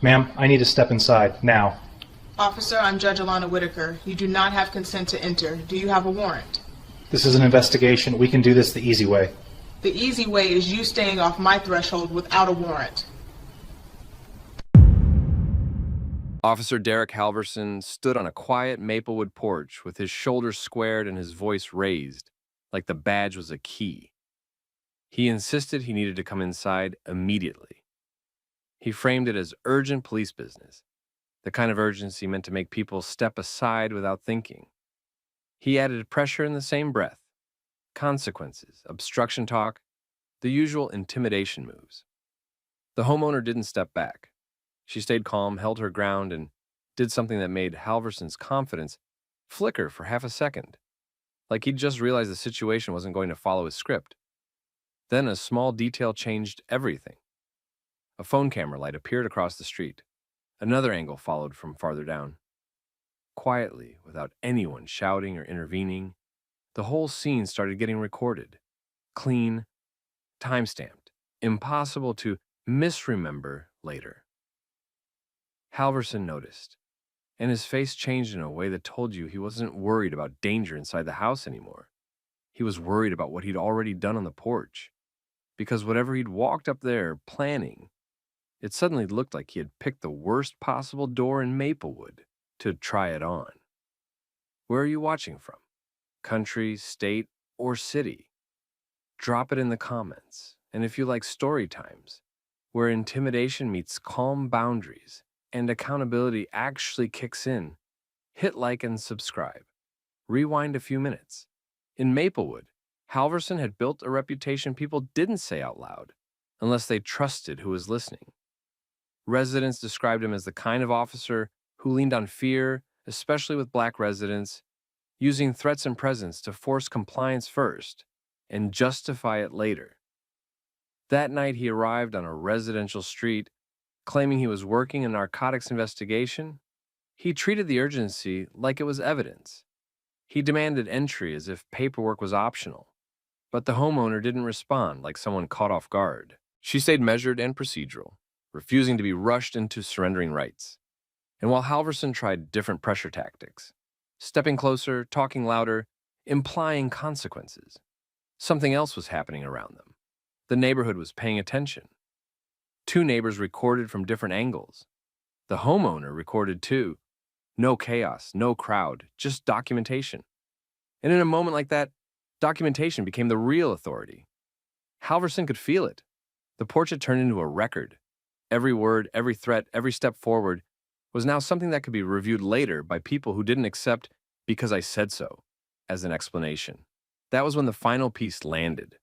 Ma'am, I need to step inside, now. Officer, I'm Judge Alana Whitaker. You do not have consent to enter. Do you have a warrant? This is an investigation. We can do this the easy way. The easy way is you staying off my threshold without a warrant. Officer Derek Halverson stood on a quiet Maplewood porch with his shoulders squared and his voice raised, like the badge was a key. He insisted he needed to come inside immediately. He framed it as urgent police business, the kind of urgency meant to make people step aside without thinking. He added pressure in the same breath, consequences, obstruction talk, the usual intimidation moves. The homeowner didn't step back. She stayed calm, held her ground, and did something that made Halverson's confidence flicker for half a second, like he'd just realized the situation wasn't going to follow his script. Then a small detail changed everything. A phone camera light appeared across the street. Another angle followed from farther down. Quietly, without anyone shouting or intervening, the whole scene started getting recorded. Clean, time-stamped, impossible to misremember later. Halverson noticed, and his face changed in a way that told you he wasn't worried about danger inside the house anymore. He was worried about what he'd already done on the porch, because whatever he'd walked up there planning, it suddenly looked like he had picked the worst possible door in Maplewood to try it on. Where are you watching from? Country, state, or city? Drop it in the comments. And if you like story times, where intimidation meets calm boundaries and accountability actually kicks in, hit like and subscribe. Rewind a few minutes. In Maplewood, Halverson had built a reputation people didn't say out loud, unless they trusted who was listening. Residents described him as the kind of officer who leaned on fear, especially with black residents, using threats and presence to force compliance first and justify it later. That night he arrived on a residential street, claiming he was working a narcotics investigation. He treated the urgency like it was evidence. He demanded entry as if paperwork was optional. But the homeowner didn't respond like someone caught off guard. She stayed measured and procedural, refusing to be rushed into surrendering rights. And while Halverson tried different pressure tactics, stepping closer, talking louder, implying consequences, something else was happening around them. The neighborhood was paying attention. Two neighbors recorded from different angles. The homeowner recorded too. No chaos, no crowd, just documentation. And in a moment like that, documentation became the real authority. Halverson could feel it. The porch had turned into a record. Every word, every threat, every step forward was now something that could be reviewed later by people who didn't accept "because I said so" as an explanation. That was when the final piece landed.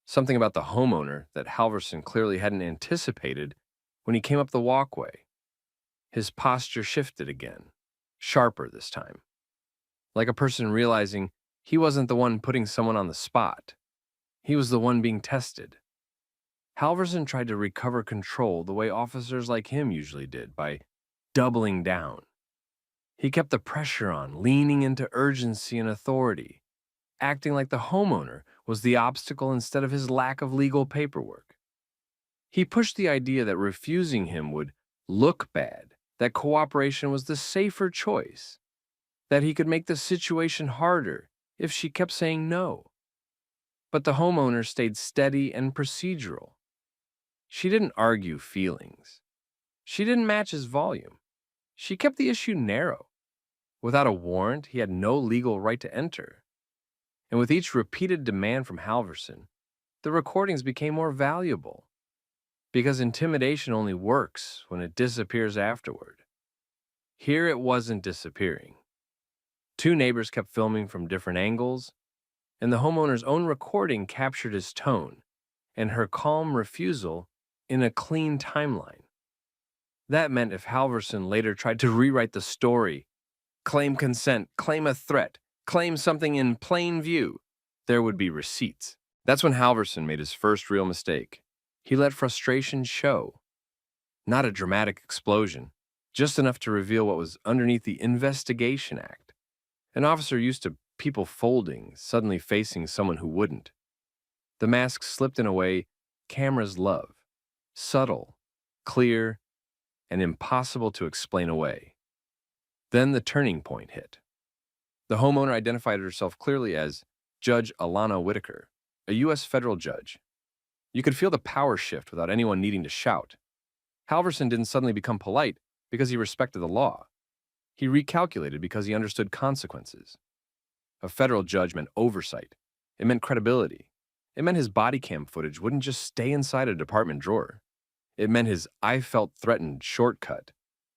Something about the homeowner that Halverson clearly hadn't anticipated when he came up the walkway. His posture shifted again, sharper this time. Like a person realizing he wasn't the one putting someone on the spot. He was the one being tested. Halverson tried to recover control the way officers like him usually did, by doubling down. He kept the pressure on, leaning into urgency and authority, acting like the homeowner was the obstacle instead of his lack of legal paperwork. He pushed the idea that refusing him would look bad, that cooperation was the safer choice, that he could make the situation harder if she kept saying no. But the homeowner stayed steady and procedural. She didn't argue feelings. She didn't match his volume. She kept the issue narrow. Without a warrant, he had no legal right to enter. And with each repeated demand from Halverson, the recordings became more valuable. Because intimidation only works when it disappears afterward. Here it wasn't disappearing. Two neighbors kept filming from different angles, and the homeowner's own recording captured his tone and her calm refusal in a clean timeline. That meant if Halverson later tried to rewrite the story, claim consent, claim a threat, claim something in plain view, there would be receipts. That's when Halverson made his first real mistake. He let frustration show. Not a dramatic explosion, just enough to reveal what was underneath the Investigation Act. An officer used to people folding, suddenly facing someone who wouldn't. The mask slipped in a way cameras love. Subtle, clear, and impossible to explain away. Then the turning point hit. The homeowner identified herself clearly as Judge Alana Whitaker, a U.S. federal judge. You could feel the power shift without anyone needing to shout. Halverson didn't suddenly become polite because he respected the law. He recalculated because he understood consequences. A federal judge meant oversight. It meant credibility. It meant his Bodycam footage wouldn't just stay inside a department drawer. It meant his "I felt threatened" shortcut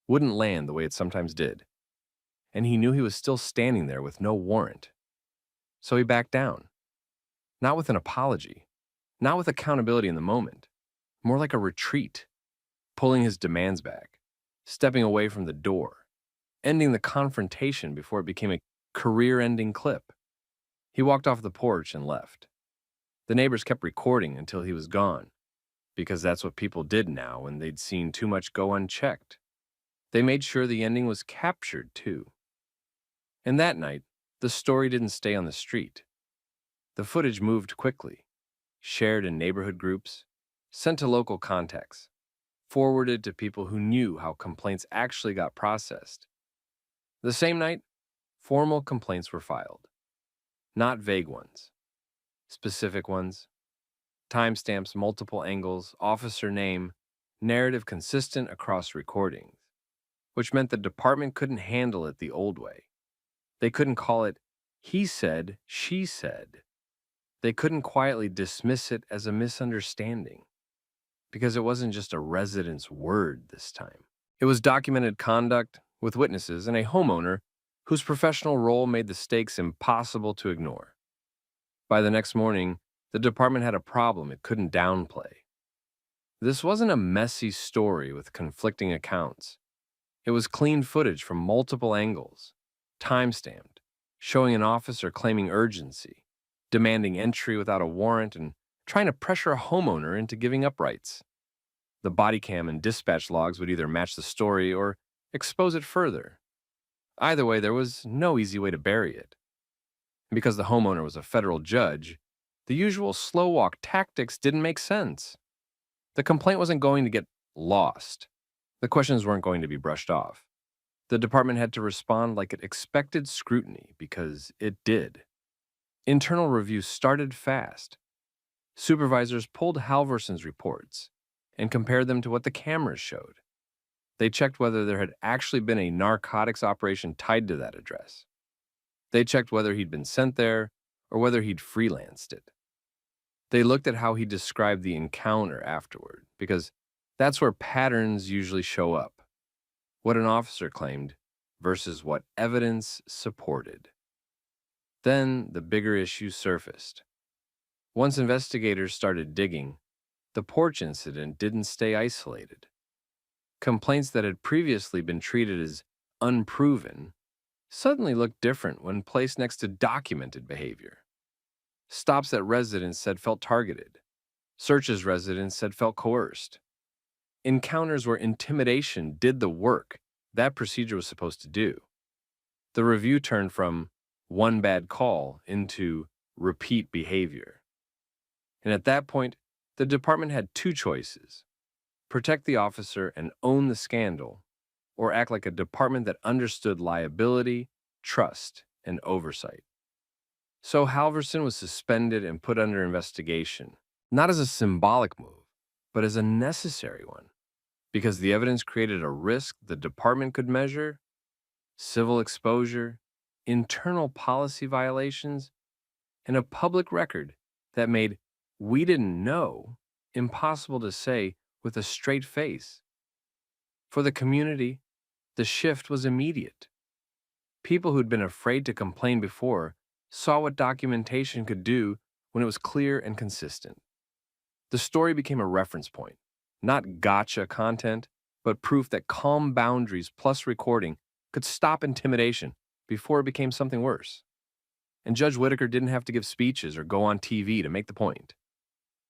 wouldn't land the way it sometimes did. And he knew he was still standing there with no warrant. So he backed down. Not with an apology. Not with accountability in the moment. More like a retreat. Pulling his demands back. Stepping away from the door. Ending the confrontation before it became a career-ending clip. He walked off the porch and left. The neighbors kept recording until he was gone, because that's what people did now when they'd seen too much go unchecked. They made sure the ending was captured, too. And that night, the story didn't stay on the street. The footage moved quickly, shared in neighborhood groups, sent to local contacts, forwarded to people who knew how complaints actually got processed. The same night, formal complaints were filed. Not vague ones. Specific ones. Timestamps, multiple angles, officer name, narrative consistent across recordings, which meant the department couldn't handle it the old way. They couldn't call it "he said, she said." They couldn't quietly dismiss it as a misunderstanding, because it wasn't just a resident's word this time. It was documented conduct with witnesses and a homeowner whose professional role made the stakes impossible to ignore. By the next morning, the department had a problem it couldn't downplay. This wasn't a messy story with conflicting accounts. It was clean footage from multiple angles, time-stamped, showing an officer claiming urgency, demanding entry without a warrant, and trying to pressure a homeowner into giving up rights. The Bodycam and dispatch logs would either match the story or expose it further. Either way, there was no easy way to bury it. And because the homeowner was a federal judge, the usual slow walk tactics didn't make sense. The complaint wasn't going to get lost. The questions weren't going to be brushed off. The department had to respond like it expected scrutiny, because it did. Internal reviews started fast. Supervisors pulled Halverson's reports and compared them to what the cameras showed. They checked whether there had actually been a narcotics operation tied to that address. They checked whether he'd been sent there or whether he'd freelanced it. They looked at how he described the encounter afterward, because that's where patterns usually show up. What an officer claimed versus what evidence supported. Then the bigger issue surfaced. Once investigators started digging, the porch incident didn't stay isolated. Complaints that had previously been treated as unproven suddenly looked different when placed next to documented behavior. Stops that residents said felt targeted. Searches residents said felt coerced. Encounters where intimidation did the work that procedure was supposed to do. The review turned from one bad call into repeat behavior. And at that point, the department had two choices: protect the officer and own the scandal, or act like a department that understood liability, trust, and oversight. So Halverson was suspended and put under investigation, not as a symbolic move, but as a necessary one, because the evidence created a risk the department could measure: civil exposure, internal policy violations, and a public record that made "we didn't know" impossible to say with a straight face. For the community, the shift was immediate. People who'd been afraid to complain before saw what documentation could do when it was clear and consistent. The story became a reference point, not gotcha content, but proof that calm boundaries plus recording could stop intimidation before it became something worse. And Judge Whitaker didn't have to give speeches or go on TV to make the point.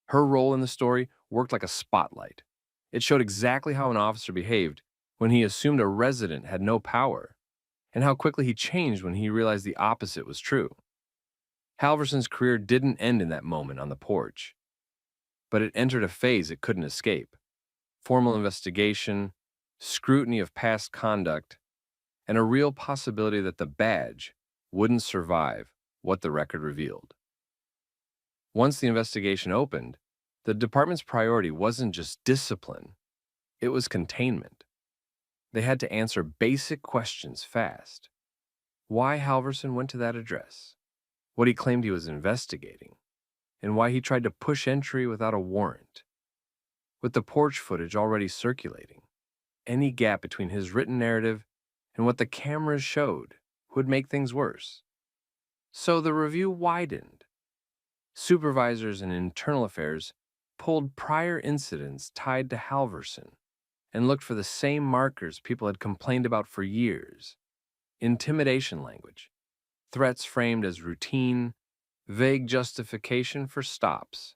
Her role in the story worked like a spotlight. It showed exactly how an officer behaved when he assumed a resident had no power, and how quickly he changed when he realized the opposite was true. Halverson's career didn't end in that moment on the porch, but it entered a phase it couldn't escape. Formal investigation, scrutiny of past conduct, and a real possibility that the badge wouldn't survive what the record revealed. Once the investigation opened, the department's priority wasn't just discipline, it was containment. They had to answer basic questions fast. Why Halverson went to that address, what he claimed he was investigating, and why he tried to push entry without a warrant. With the porch footage already circulating, any gap between his written narrative and what the cameras showed would make things worse. So the review widened. Supervisors in internal affairs pulled prior incidents tied to Halverson and looked for the same markers people had complained about for years. Intimidation language, threats framed as routine, vague justification for stops,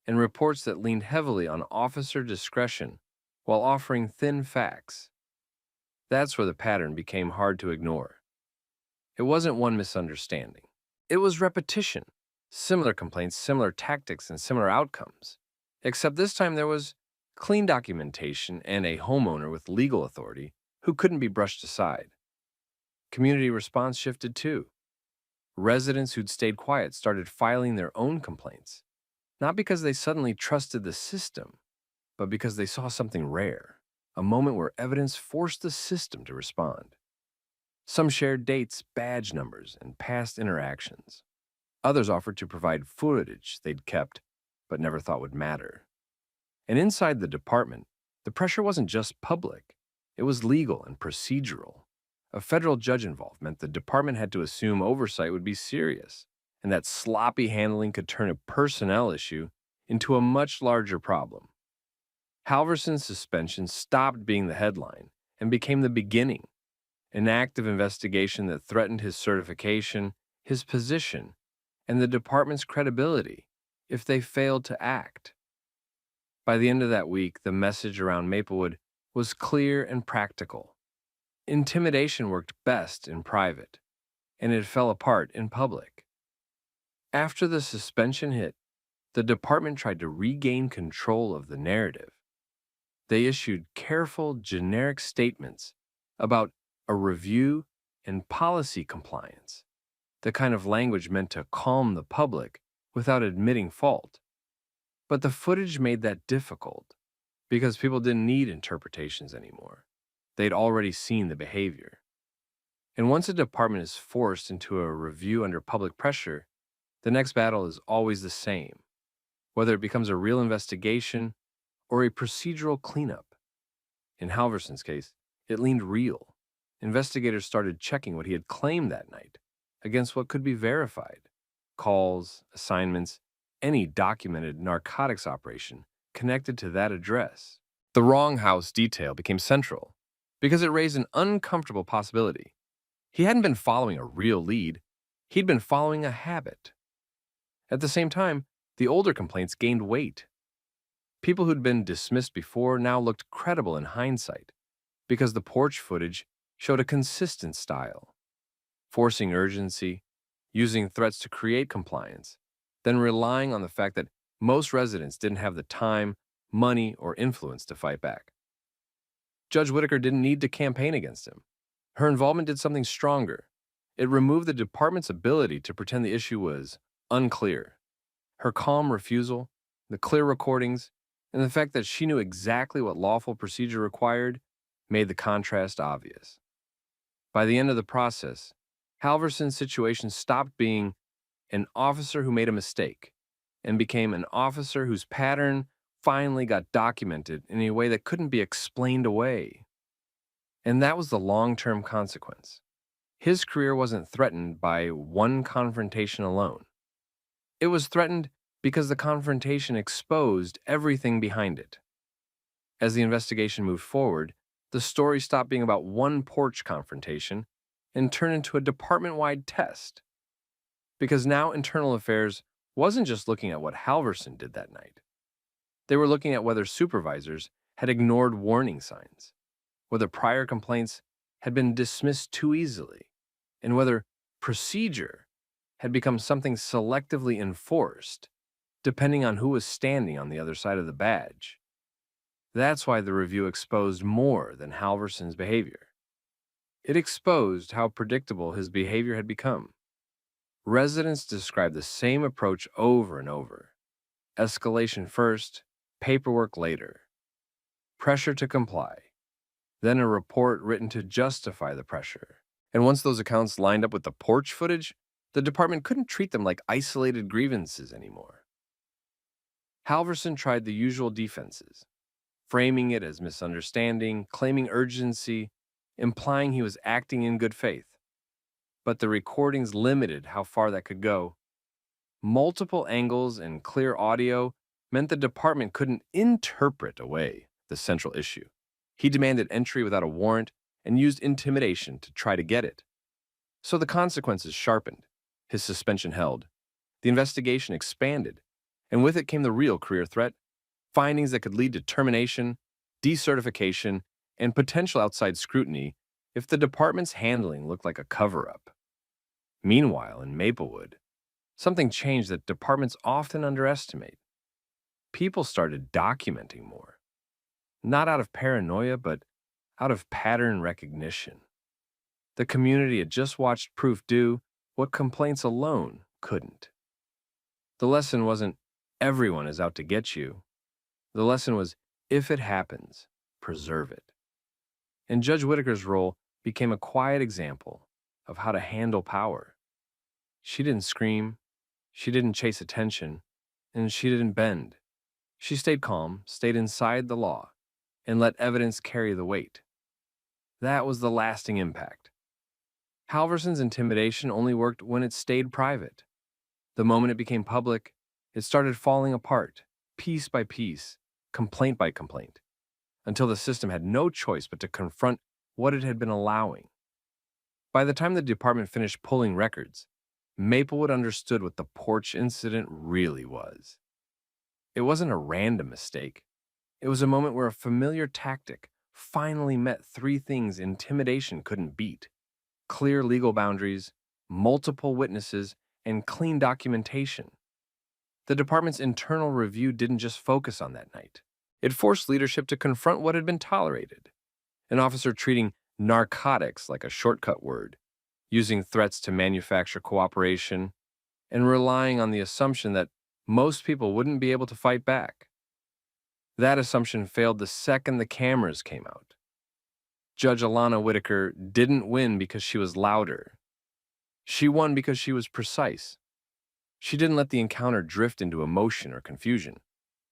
and reports that leaned heavily on officer discretion while offering thin facts. That's where the pattern became hard to ignore. It wasn't one misunderstanding. It was repetition, similar complaints, similar tactics, and similar outcomes. Except this time there was clean documentation and a homeowner with legal authority who couldn't be brushed aside. Community response shifted too. Residents who'd stayed quiet started filing their own complaints, not because they suddenly trusted the system, but because they saw something rare, a moment where evidence forced the system to respond. Some shared dates, badge numbers, and past interactions. Others offered to provide footage they'd kept but never thought would matter. And inside the department, the pressure wasn't just public, it was legal and procedural. A federal judge involved meant the department had to assume oversight would be serious, and that sloppy handling could turn a personnel issue into a much larger problem. Halverson's suspension stopped being the headline and became the beginning, an active investigation that threatened his certification, his position, and the department's credibility if they failed to act. By the end of that week, the message around Maplewood was clear and practical. Intimidation worked best in private, and it fell apart in public. After the suspension hit, the department tried to regain control of the narrative. They issued careful, generic statements about a review and policy compliance, the kind of language meant to calm the public without admitting fault. But the footage made that difficult because people didn't need interpretations anymore. They'd already seen the behavior. And once a department is forced into a review under public pressure, the next battle is always the same, whether it becomes a real investigation or a procedural cleanup. In Halverson's case, it leaned real. Investigators started checking what he had claimed that night against what could be verified. Calls, assignments, any documented narcotics operation connected to that address. The wrong house detail became central because it raised an uncomfortable possibility. He hadn't been following a real lead, he'd been following a habit. At the same time, the older complaints gained weight. People who'd been dismissed before now looked credible in hindsight because the porch footage showed a consistent style, forcing urgency, using threats to create compliance, then relying on the fact that most residents didn't have the time, money, or influence to fight back. Judge Whitaker didn't need to campaign against him. Her involvement did something stronger. It removed the department's ability to pretend the issue was unclear. Her calm refusal, the clear recordings, and the fact that she knew exactly what lawful procedure required made the contrast obvious. By the end of the process, Halverson's situation stopped being an officer who made a mistake and became an officer whose pattern finally got documented in a way that couldn't be explained away. And that was the long-term consequence. His career wasn't threatened by one confrontation alone. It was threatened because the confrontation exposed everything behind it. As the investigation moved forward, the story stopped being about one porch confrontation and turned into a department-wide test. Because now Internal Affairs wasn't just looking at what Halverson did that night. They were looking at whether supervisors had ignored warning signs, whether prior complaints had been dismissed too easily, and whether procedure had become something selectively enforced, depending on who was standing on the other side of the badge. That's why the review exposed more than Halverson's behavior. It exposed how predictable his behavior had become. Residents described the same approach over and over. Escalation first, paperwork later. Pressure to comply. Then a report written to justify the pressure. And once those accounts lined up with the porch footage, the department couldn't treat them like isolated grievances anymore. Halverson tried the usual defenses, framing it as misunderstanding, claiming urgency, implying he was acting in good faith. But the recordings limited how far that could go. Multiple angles and clear audio meant the department couldn't interpret away the central issue. He demanded entry without a warrant and used intimidation to try to get it. So the consequences sharpened. His suspension held. The investigation expanded, and with it came the real career threat, findings that could lead to termination, decertification, and potential outside scrutiny if the department's handling looked like a cover-up. Meanwhile, in Maplewood, something changed that departments often underestimate. People started documenting more. Not out of paranoia, but out of pattern recognition. The community had just watched proof do what complaints alone couldn't. The lesson wasn't, everyone is out to get you. The lesson was, if it happens, preserve it. And Judge Whitaker's role became a quiet example of how to handle power. She didn't scream, she didn't chase attention, and she didn't bend. She stayed calm, stayed inside the law, and let evidence carry the weight. That was the lasting impact. Halverson's intimidation only worked when it stayed private. The moment it became public, it started falling apart, piece by piece, complaint by complaint, until the system had no choice but to confront what it had been allowing. By the time the department finished pulling records, Maplewood understood what the porch incident really was. It wasn't a random mistake. It was a moment where a familiar tactic finally met three things intimidation couldn't beat: clear legal boundaries, multiple witnesses, and clean documentation. The department's internal review didn't just focus on that night. It forced leadership to confront what had been tolerated. An officer treating narcotics like a shortcut word, using threats to manufacture cooperation, and relying on the assumption that most people wouldn't be able to fight back. That assumption failed the second the cameras came out. Judge Alana Whitaker didn't win because she was louder. She won because she was precise. She didn't let the encounter drift into emotion or confusion.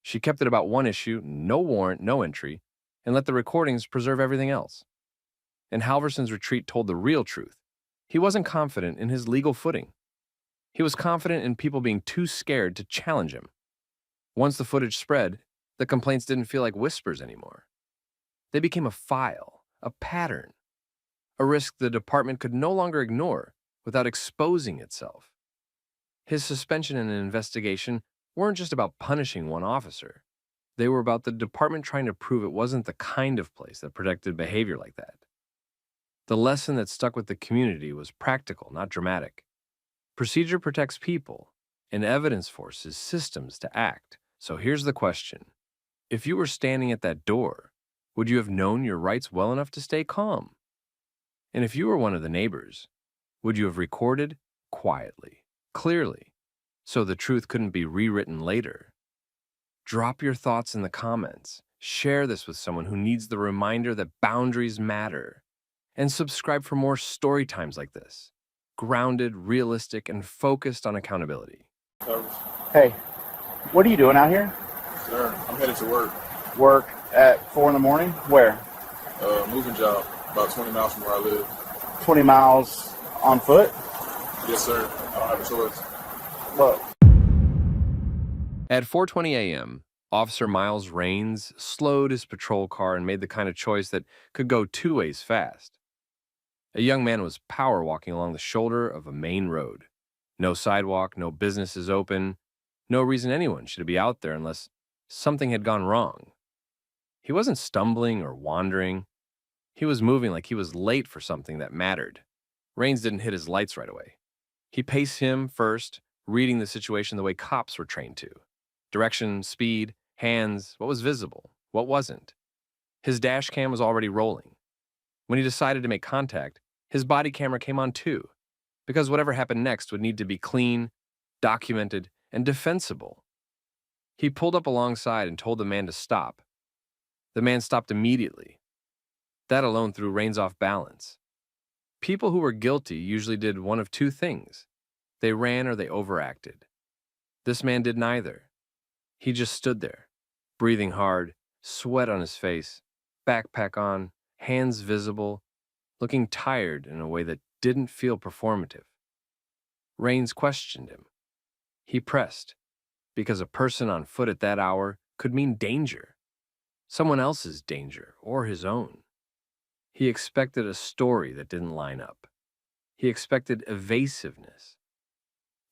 She kept it about one issue, no warrant, no entry, and let the recordings preserve everything else. And Halverson's retreat told the real truth. He wasn't confident in his legal footing. He was confident in people being too scared to challenge him. Once the footage spread, the complaints didn't feel like whispers anymore. They became a file, a pattern, a risk the department could no longer ignore without exposing itself. His suspension and investigation weren't just about punishing one officer. They were about the department trying to prove it wasn't the kind of place that protected behavior like that. The lesson that stuck with the community was practical, not dramatic. Procedure protects people, and evidence forces systems to act. So here's the question. If you were standing at that door, would you have known your rights well enough to stay calm? And if you were one of the neighbors, would you have recorded quietly, clearly, so the truth couldn't be rewritten later? Drop your thoughts in the comments. Share this with someone who needs the reminder that boundaries matter. And subscribe for more story times like this. Grounded, realistic, and focused on accountability. Hey, what are you doing out here? Sir, I'm headed to work. Work at 4 in the morning? Where? Moving job, about 20 miles from where I live. 20 miles on foot? Yes, sir. I don't have a choice. Look. At 4:20 a.m., Officer Miles Raines slowed his patrol car and made the kind of choice that could go two ways fast. A young man was power walking along the shoulder of a main road. No sidewalk, no businesses open, no reason anyone should be out there unless something had gone wrong. He wasn't stumbling or wandering. He was moving like he was late for something that mattered. Raines didn't hit his lights right away. He paced him first, reading the situation the way cops were trained to. Direction, speed, hands, what was visible, what wasn't. His dash cam was already rolling. When he decided to make contact, his body camera came on too, because whatever happened next would need to be clean, documented, and defensible. He pulled up alongside and told the man to stop. The man stopped immediately. That alone threw Rains off balance. People who were guilty usually did one of two things. They ran or they overacted. This man did neither. He just stood there, breathing hard, sweat on his face, backpack on, hands visible, looking tired in a way that didn't feel performative. Rains questioned him. He pressed, because a person on foot at that hour could mean danger, someone else's danger or his own. He expected a story that didn't line up. He expected evasiveness.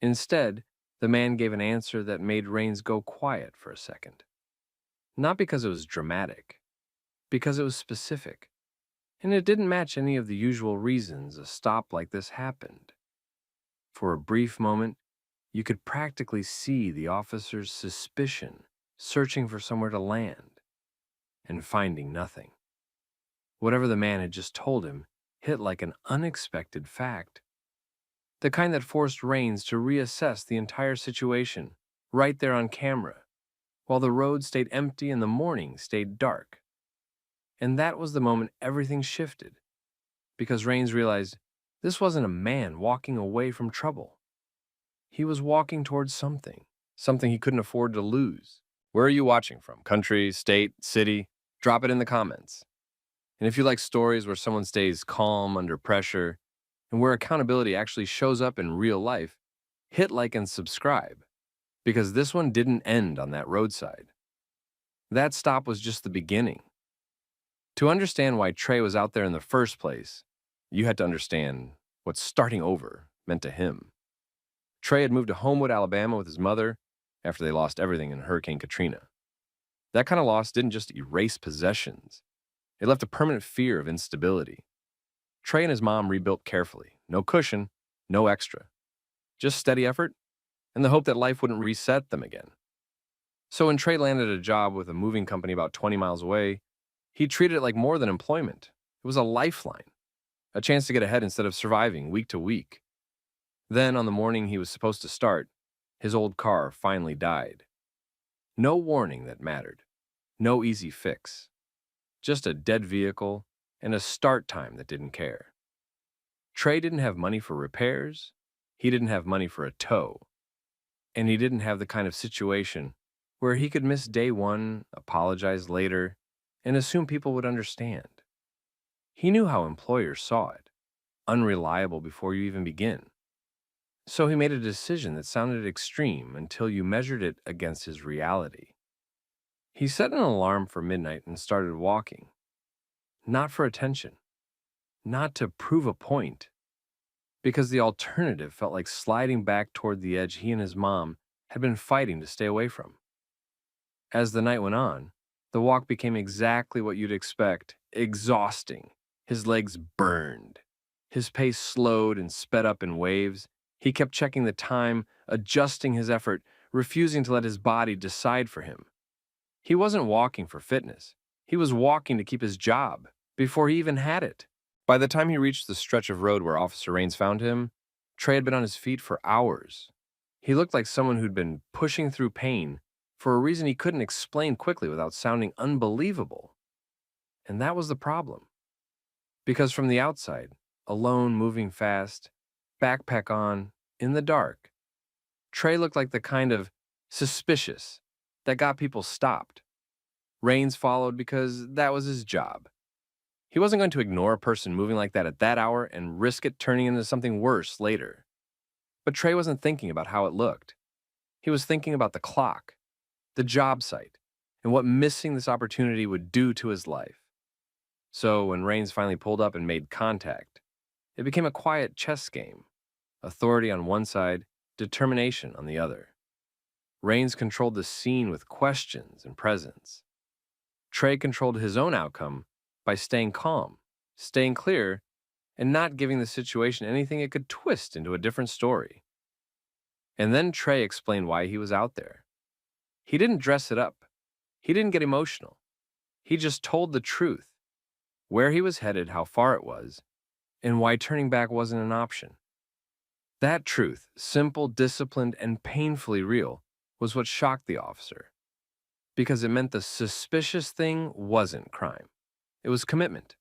Instead, the man gave an answer that made Rains go quiet for a second. Not because it was dramatic, because it was specific. And it didn't match any of the usual reasons a stop like this happened. For a brief moment, you could practically see the officer's suspicion searching for somewhere to land and finding nothing. Whatever the man had just told him hit like an unexpected fact. The kind that forced Rains to reassess the entire situation right there on camera, while the road stayed empty and the morning stayed dark. And that was the moment everything shifted, because Rains realized this wasn't a man walking away from trouble. He was walking towards something he couldn't afford to lose. Where are you watching from? Country, state, city? Drop it in the comments. And if you like stories where someone stays calm under pressure and where accountability actually shows up in real life, hit like and subscribe, because this one didn't end on that roadside. That stop was just the beginning. To understand why Trey was out there in the first place, you had to understand what starting over meant to him. Trey had moved to Homewood, Alabama with his mother after they lost everything in Hurricane Katrina. That kind of loss didn't just erase possessions. It left a permanent fear of instability. Trey and his mom rebuilt carefully. No cushion, no extra. Just steady effort and the hope that life wouldn't reset them again. So when Trey landed a job with a moving company about 20 miles away, he treated it like more than employment. It was a lifeline, a chance to get ahead instead of surviving week to week. Then, on the morning he was supposed to start, his old car finally died. No warning that mattered. No easy fix. Just a dead vehicle and a start time that didn't care. Trey didn't have money for repairs. He didn't have money for a tow. And he didn't have the kind of situation where he could miss day one, apologize later, and assume people would understand. He knew how employers saw it. Unreliable before you even begin. So he made a decision that sounded extreme until you measured it against his reality. He set an alarm for midnight and started walking. Not for attention. Not to prove a point. Because the alternative felt like sliding back toward the edge he and his mom had been fighting to stay away from. As the night went on, the walk became exactly what you'd expect, exhausting. His legs burned. His pace slowed and sped up in waves. He kept checking the time, adjusting his effort, refusing to let his body decide for him. He wasn't walking for fitness. He was walking to keep his job, before he even had it. By the time he reached the stretch of road where Officer Rains found him, Trey had been on his feet for hours. He looked like someone who'd been pushing through pain for a reason he couldn't explain quickly without sounding unbelievable. And that was the problem. Because from the outside, alone, moving fast, backpack on, in the dark, Trey looked like the kind of suspicious that got people stopped. Rains followed because that was his job. He wasn't going to ignore a person moving like that at that hour and risk it turning into something worse later. But Trey wasn't thinking about how it looked. He was thinking about the clock, the job site, and what missing this opportunity would do to his life. So when Rains finally pulled up and made contact, it became a quiet chess game. Authority on one side, determination on the other. Rains controlled the scene with questions and presence. Trey controlled his own outcome by staying calm, staying clear, and not giving the situation anything it could twist into a different story. And then Trey explained why he was out there. He didn't dress it up. He didn't get emotional. He just told the truth, where he was headed, how far it was, and why turning back wasn't an option. That truth, simple, disciplined, and painfully real, was what shocked the officer, because it meant the suspicious thing wasn't crime. It was commitment.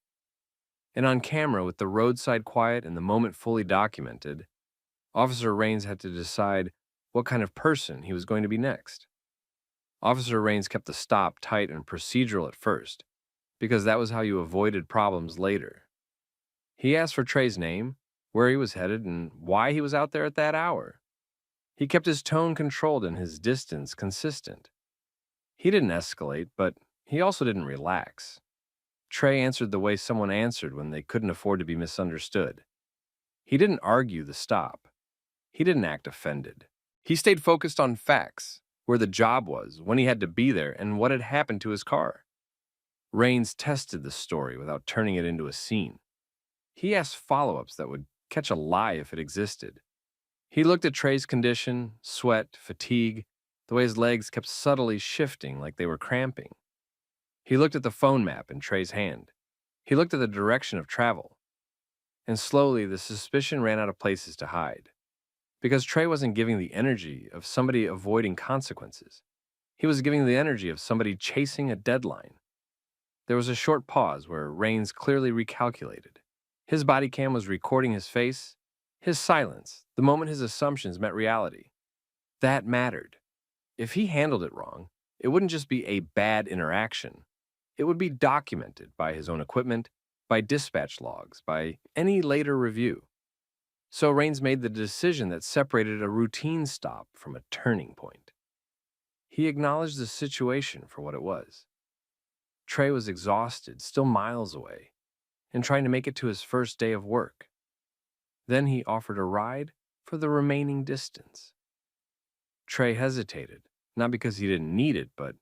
And on camera, with the roadside quiet and the moment fully documented, Officer Rains had to decide what kind of person he was going to be next. Officer Rains kept the stop tight and procedural at first, because that was how you avoided problems later. He asked for Trey's name, where he was headed, and why he was out there at that hour. He kept his tone controlled and his distance consistent. He didn't escalate, but he also didn't relax. Trey answered the way someone answered when they couldn't afford to be misunderstood. He didn't argue the stop. He didn't act offended. He stayed focused on facts, where the job was, when he had to be there, and what had happened to his car. Rains tested the story without turning it into a scene. He asked follow-ups that would catch a lie if it existed. He looked at Trey's condition, sweat, fatigue, the way his legs kept subtly shifting like they were cramping. He looked at the phone map in Trey's hand. He looked at the direction of travel. And slowly, the suspicion ran out of places to hide. Because Trey wasn't giving the energy of somebody avoiding consequences. He was giving the energy of somebody chasing a deadline. There was a short pause where Rains clearly recalculated. His body cam was recording his face, his silence, the moment his assumptions met reality. That mattered. If he handled it wrong, it wouldn't just be a bad interaction. It would be documented by his own equipment, by dispatch logs, by any later review. So Rains made the decision that separated a routine stop from a turning point. He acknowledged the situation for what it was. Trey was exhausted, still miles away, and trying to make it to his first day of work. Then he offered a ride for the remaining distance. Trey hesitated, not because he didn't need it, but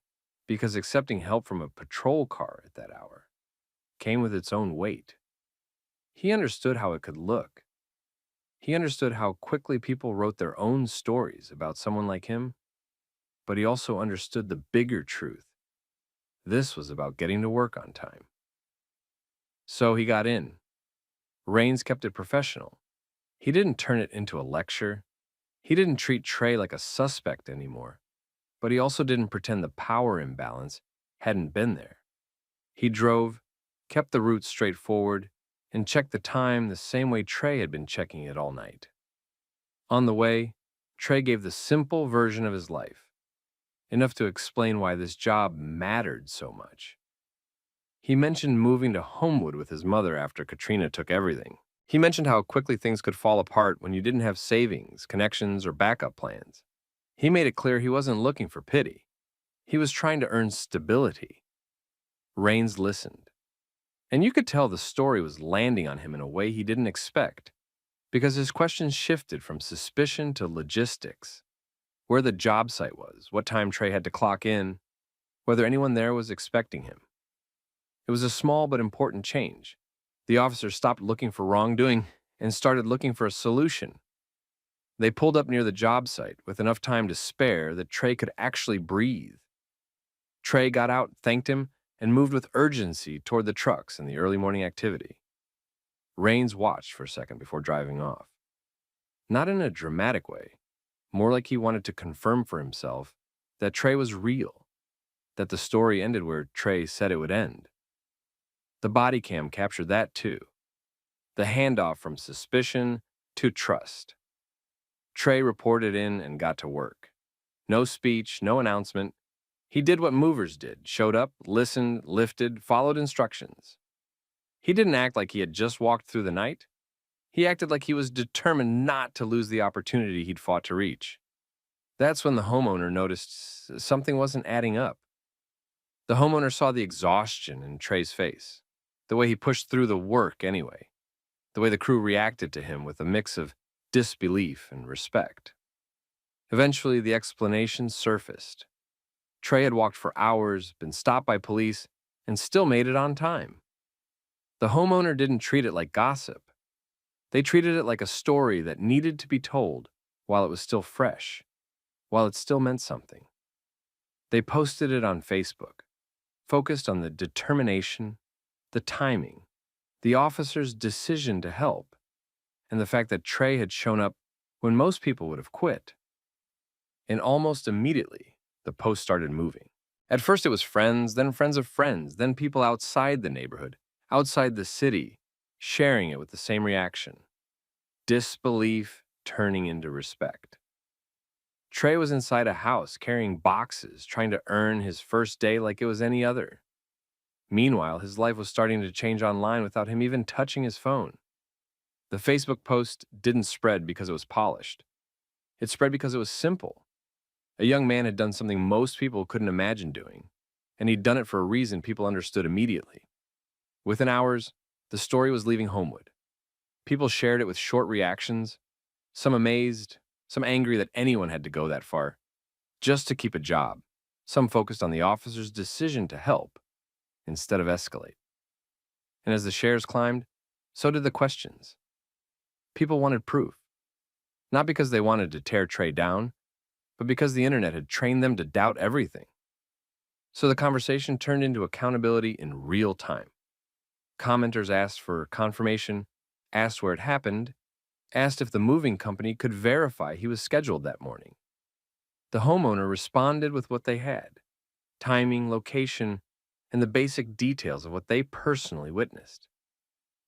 because accepting help from a patrol car at that hour came with its own weight. He understood how it could look. He understood how quickly people wrote their own stories about someone like him, but he also understood the bigger truth. This was about getting to work on time. So he got in. Rains kept it professional. He didn't turn it into a lecture. He didn't treat Trey like a suspect anymore, but he also didn't pretend the power imbalance hadn't been there. He drove, kept the route straightforward, and checked the time the same way Trey had been checking it all night. On the way, Trey gave the simple version of his life, enough to explain why this job mattered so much. He mentioned moving to Homewood with his mother after Katrina took everything. He mentioned how quickly things could fall apart when you didn't have savings, connections, or backup plans. He made it clear he wasn't looking for pity. He was trying to earn stability. Rains listened. And you could tell the story was landing on him in a way he didn't expect, because his questions shifted from suspicion to logistics. Where the job site was, what time Trey had to clock in, whether anyone there was expecting him. It was a small but important change. The officers stopped looking for wrongdoing and started looking for a solution. They pulled up near the job site with enough time to spare that Trey could actually breathe. Trey got out, thanked him, and moved with urgency toward the trucks and the early morning activity. Rains watched for a second before driving off. Not in a dramatic way, more like he wanted to confirm for himself that Trey was real, that the story ended where Trey said it would end. The body cam captured that too. The handoff from suspicion to trust. Trey reported in and got to work. No speech, no announcement. He did what movers did, showed up, listened, lifted, followed instructions. He didn't act like he had just walked through the night. He acted like he was determined not to lose the opportunity he'd fought to reach. That's when the homeowner noticed something wasn't adding up. The homeowner saw the exhaustion in Trey's face, the way he pushed through the work anyway, the way the crew reacted to him with a mix of disbelief and respect. Eventually, the explanation surfaced. Trey had walked for hours, been stopped by police, and still made it on time. The homeowner didn't treat it like gossip. They treated it like a story that needed to be told while it was still fresh, while it still meant something. They posted it on Facebook. focused on the determination, the timing, the officer's decision to help, and the fact that Trey had shown up when most people would have quit. And almost immediately, the post started moving. At first it was friends, then friends of friends, then people outside the neighborhood, outside the city, sharing it with the same reaction. Disbelief turning into respect. Trey was inside a house carrying boxes, trying to earn his first day like it was any other. Meanwhile, his life was starting to change online without him even touching his phone. The Facebook post didn't spread because it was polished. It spread because it was simple. A young man had done something most people couldn't imagine doing, and he'd done it for a reason people understood immediately. Within hours, the story was leaving Homewood. People shared it with short reactions, some amazed, some angry that anyone had to go that far, just to keep a job. Some focused on the officer's decision to help, instead of escalate. And as the shares climbed, so did the questions. People wanted proof. Not because they wanted to tear Trey down, but because the internet had trained them to doubt everything. So the conversation turned into accountability in real time. Commenters asked for confirmation, asked where it happened, asked if the moving company could verify he was scheduled that morning. The homeowner responded with what they had: timing, location, and the basic details of what they personally witnessed.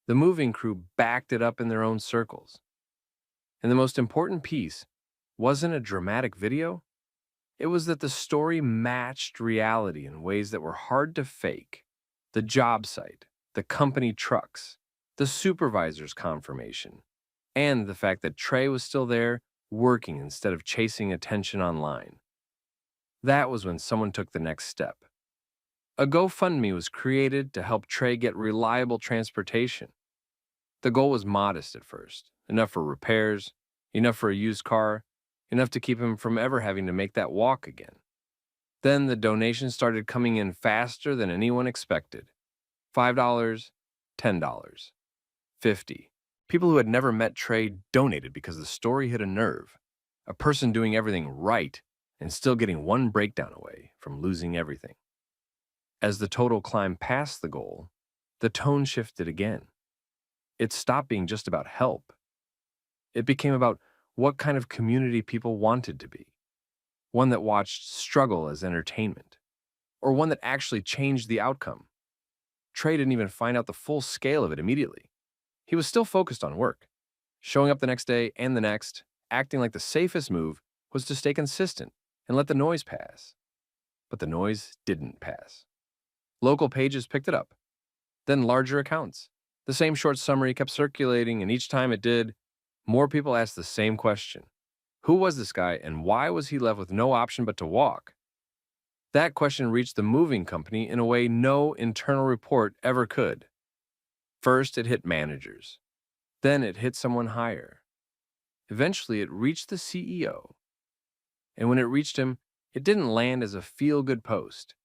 The moving crew backed it up in their own circles. And the most important piece wasn't a dramatic video. It was that the story matched reality in ways that were hard to fake. The job site, the company trucks, the supervisor's confirmation, and the fact that Trey was still there working instead of chasing attention online. That was when someone took the next step. A GoFundMe was created to help Trey get reliable transportation. The goal was modest at first, enough for repairs, enough for a used car, enough to keep him from ever having to make that walk again. Then the donations started coming in faster than anyone expected. $5, $10, $50. People who had never met Trey donated because the story hit a nerve. A person doing everything right and still getting one breakdown away from losing everything. As the total climbed past the goal, the tone shifted again. It stopped being just about help. It became about what kind of community people wanted to be. One that watched struggle as entertainment, or one that actually changed the outcome. Trey didn't even find out the full scale of it immediately. He was still focused on work, showing up the next day and the next, acting like the safest move was to stay consistent and let the noise pass. But the noise didn't pass. Local pages picked it up, then larger accounts. The same short summary kept circulating, and each time it did, more people asked the same question. Who was this guy, and why was he left with no option but to walk? That question reached the moving company in a way no internal report ever could. First, it hit managers. Then it hit someone higher. Eventually, it reached the CEO. And when it reached him, it didn't land as a feel-good post.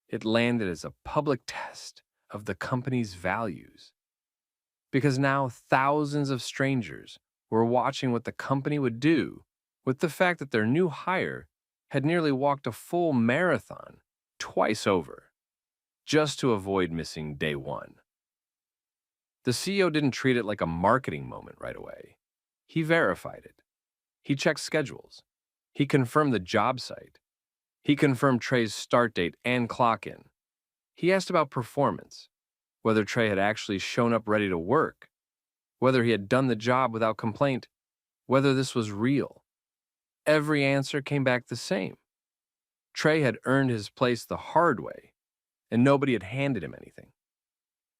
It landed as a public test of the company's values. Because now thousands of strangers were watching what the company would do with the fact that their new hire had nearly walked a full marathon twice over, just to avoid missing day one. The CEO didn't treat it like a marketing moment right away. He verified it. He checked schedules. He confirmed the job site. He confirmed Trey's start date and clock in. He asked about performance, whether Trey had actually shown up ready to work, whether he had done the job without complaint, whether this was real. Every answer came back the same. Trey had earned his place the hard way, and nobody had handed him anything.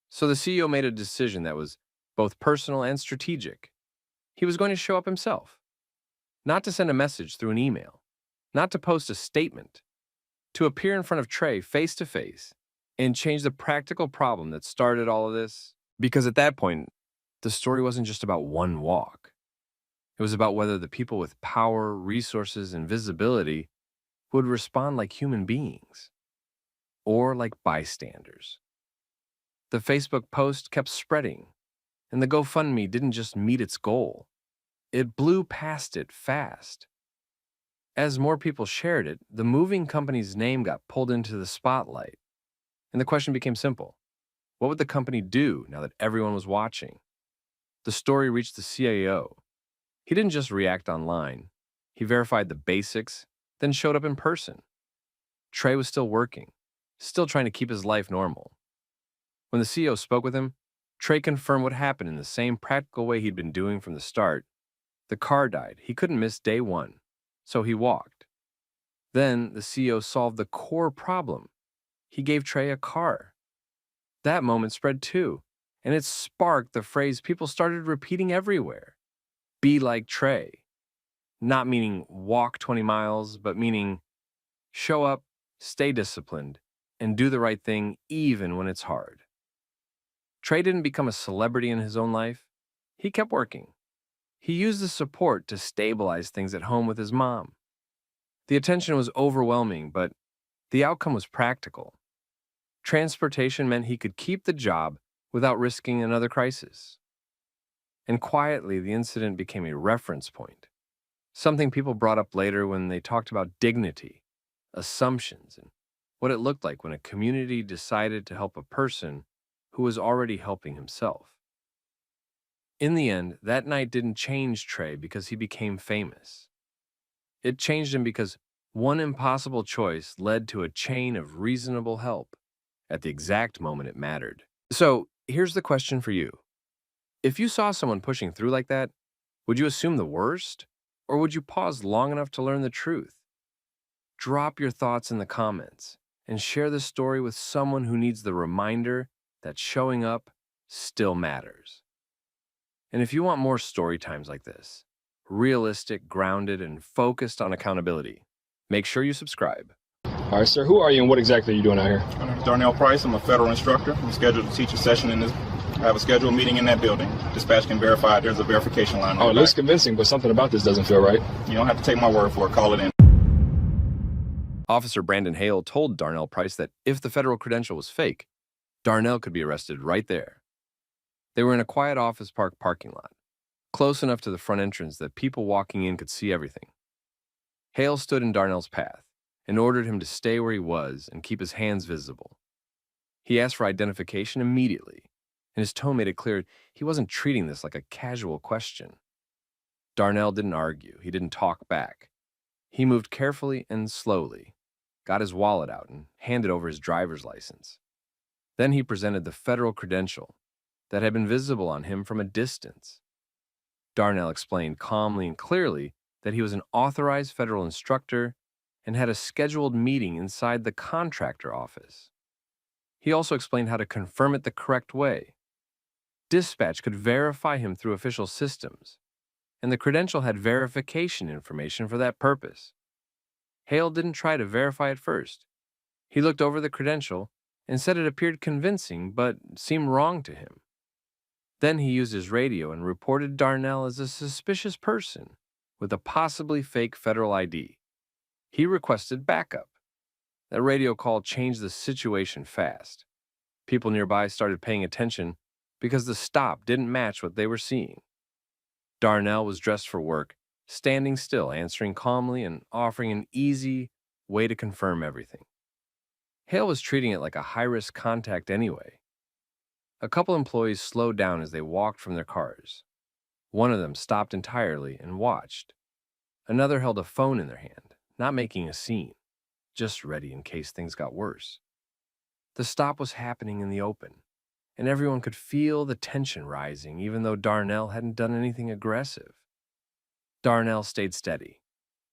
So the CEO made a decision that was both personal and strategic. He was going to show up himself, not to send a message through an email, not to post a statement, to appear in front of Trey face to face and change the practical problem that started all of this. Because at that point, the story wasn't just about one walk. It was about whether the people with power, resources, and visibility would respond like human beings or like bystanders. The Facebook post kept spreading, and the GoFundMe didn't just meet its goal. It blew past it fast. As more people shared it, the moving company's name got pulled into the spotlight. And the question became simple. What would the company do now that everyone was watching? The story reached the CAO. He didn't just react online. He verified the basics, then showed up in person. Trey was still working, still trying to keep his life normal. When the CEO spoke with him, Trey confirmed what happened in the same practical way he'd been doing from the start. The car died. He couldn't miss day one, so he walked. Then the CEO solved the core problem. He gave Trey a car. That moment spread too, and it sparked the phrase people started repeating everywhere. Be like Trey. Not meaning walk 20 miles, but meaning show up, stay disciplined, and do the right thing even when it's hard. Trey didn't become a celebrity in his own life. He kept working. He used the support to stabilize things at home with his mom. The attention was overwhelming, but the outcome was practical. Transportation meant he could keep the job without risking another crisis. And quietly, the incident became a reference point, something people brought up later when they talked about dignity, assumptions, and what it looked like when a community decided to help a person who was already helping himself. In the end, that night didn't change Trey because he became famous. It changed him because one impossible choice led to a chain of reasonable help at the exact moment it mattered. So, here's the question for you. If you saw someone pushing through like that, would you assume the worst? Or would you pause long enough to learn the truth? Drop your thoughts in the comments and share the story with someone who needs the reminder that showing up still matters. And if you want more story times like this, realistic, grounded, and focused on accountability, make sure you subscribe. All right, sir, who are you and what exactly are you doing out here? My name is Darnell Price. I'm a federal instructor. I'm scheduled to teach a session in this. I have a scheduled meeting in that building. Dispatch can verify there's a verification line. Oh, it looks convincing, but something about this doesn't feel right. You don't have to take my word for it. Call it in. Officer Brandon Hale told Darnell Price that if the federal credential was fake, Darnell could be arrested right there. They were in a quiet office park parking lot, close enough to the front entrance that people walking in could see everything. Hale stood in Darnell's path and ordered him to stay where he was and keep his hands visible. He asked for identification immediately, and his tone made it clear he wasn't treating this like a casual question. Darnell didn't argue. He didn't talk back. He moved carefully and slowly, got his wallet out, and handed over his driver's license. Then he presented the federal credential that had been visible on him from a distance. Darnell explained calmly and clearly that he was an authorized federal instructor and had a scheduled meeting inside the contractor office. He also explained how to confirm it the correct way. Dispatch could verify him through official systems, and the credential had verification information for that purpose. Hale didn't try to verify it first. He looked over the credential and said it appeared convincing but seemed wrong to him. Then he used his radio and reported Darnell as a suspicious person with a possibly fake federal ID. He requested backup. That radio call changed the situation fast. People nearby started paying attention because the stop didn't match what they were seeing. Darnell was dressed for work, standing still, answering calmly and offering an easy way to confirm everything. Hale was treating it like a high-risk contact anyway. A couple employees slowed down as they walked from their cars. One of them stopped entirely and watched. Another held a phone in their hand, not making a scene, just ready in case things got worse. The stop was happening in the open, and everyone could feel the tension rising even though Darnell hadn't done anything aggressive. Darnell stayed steady.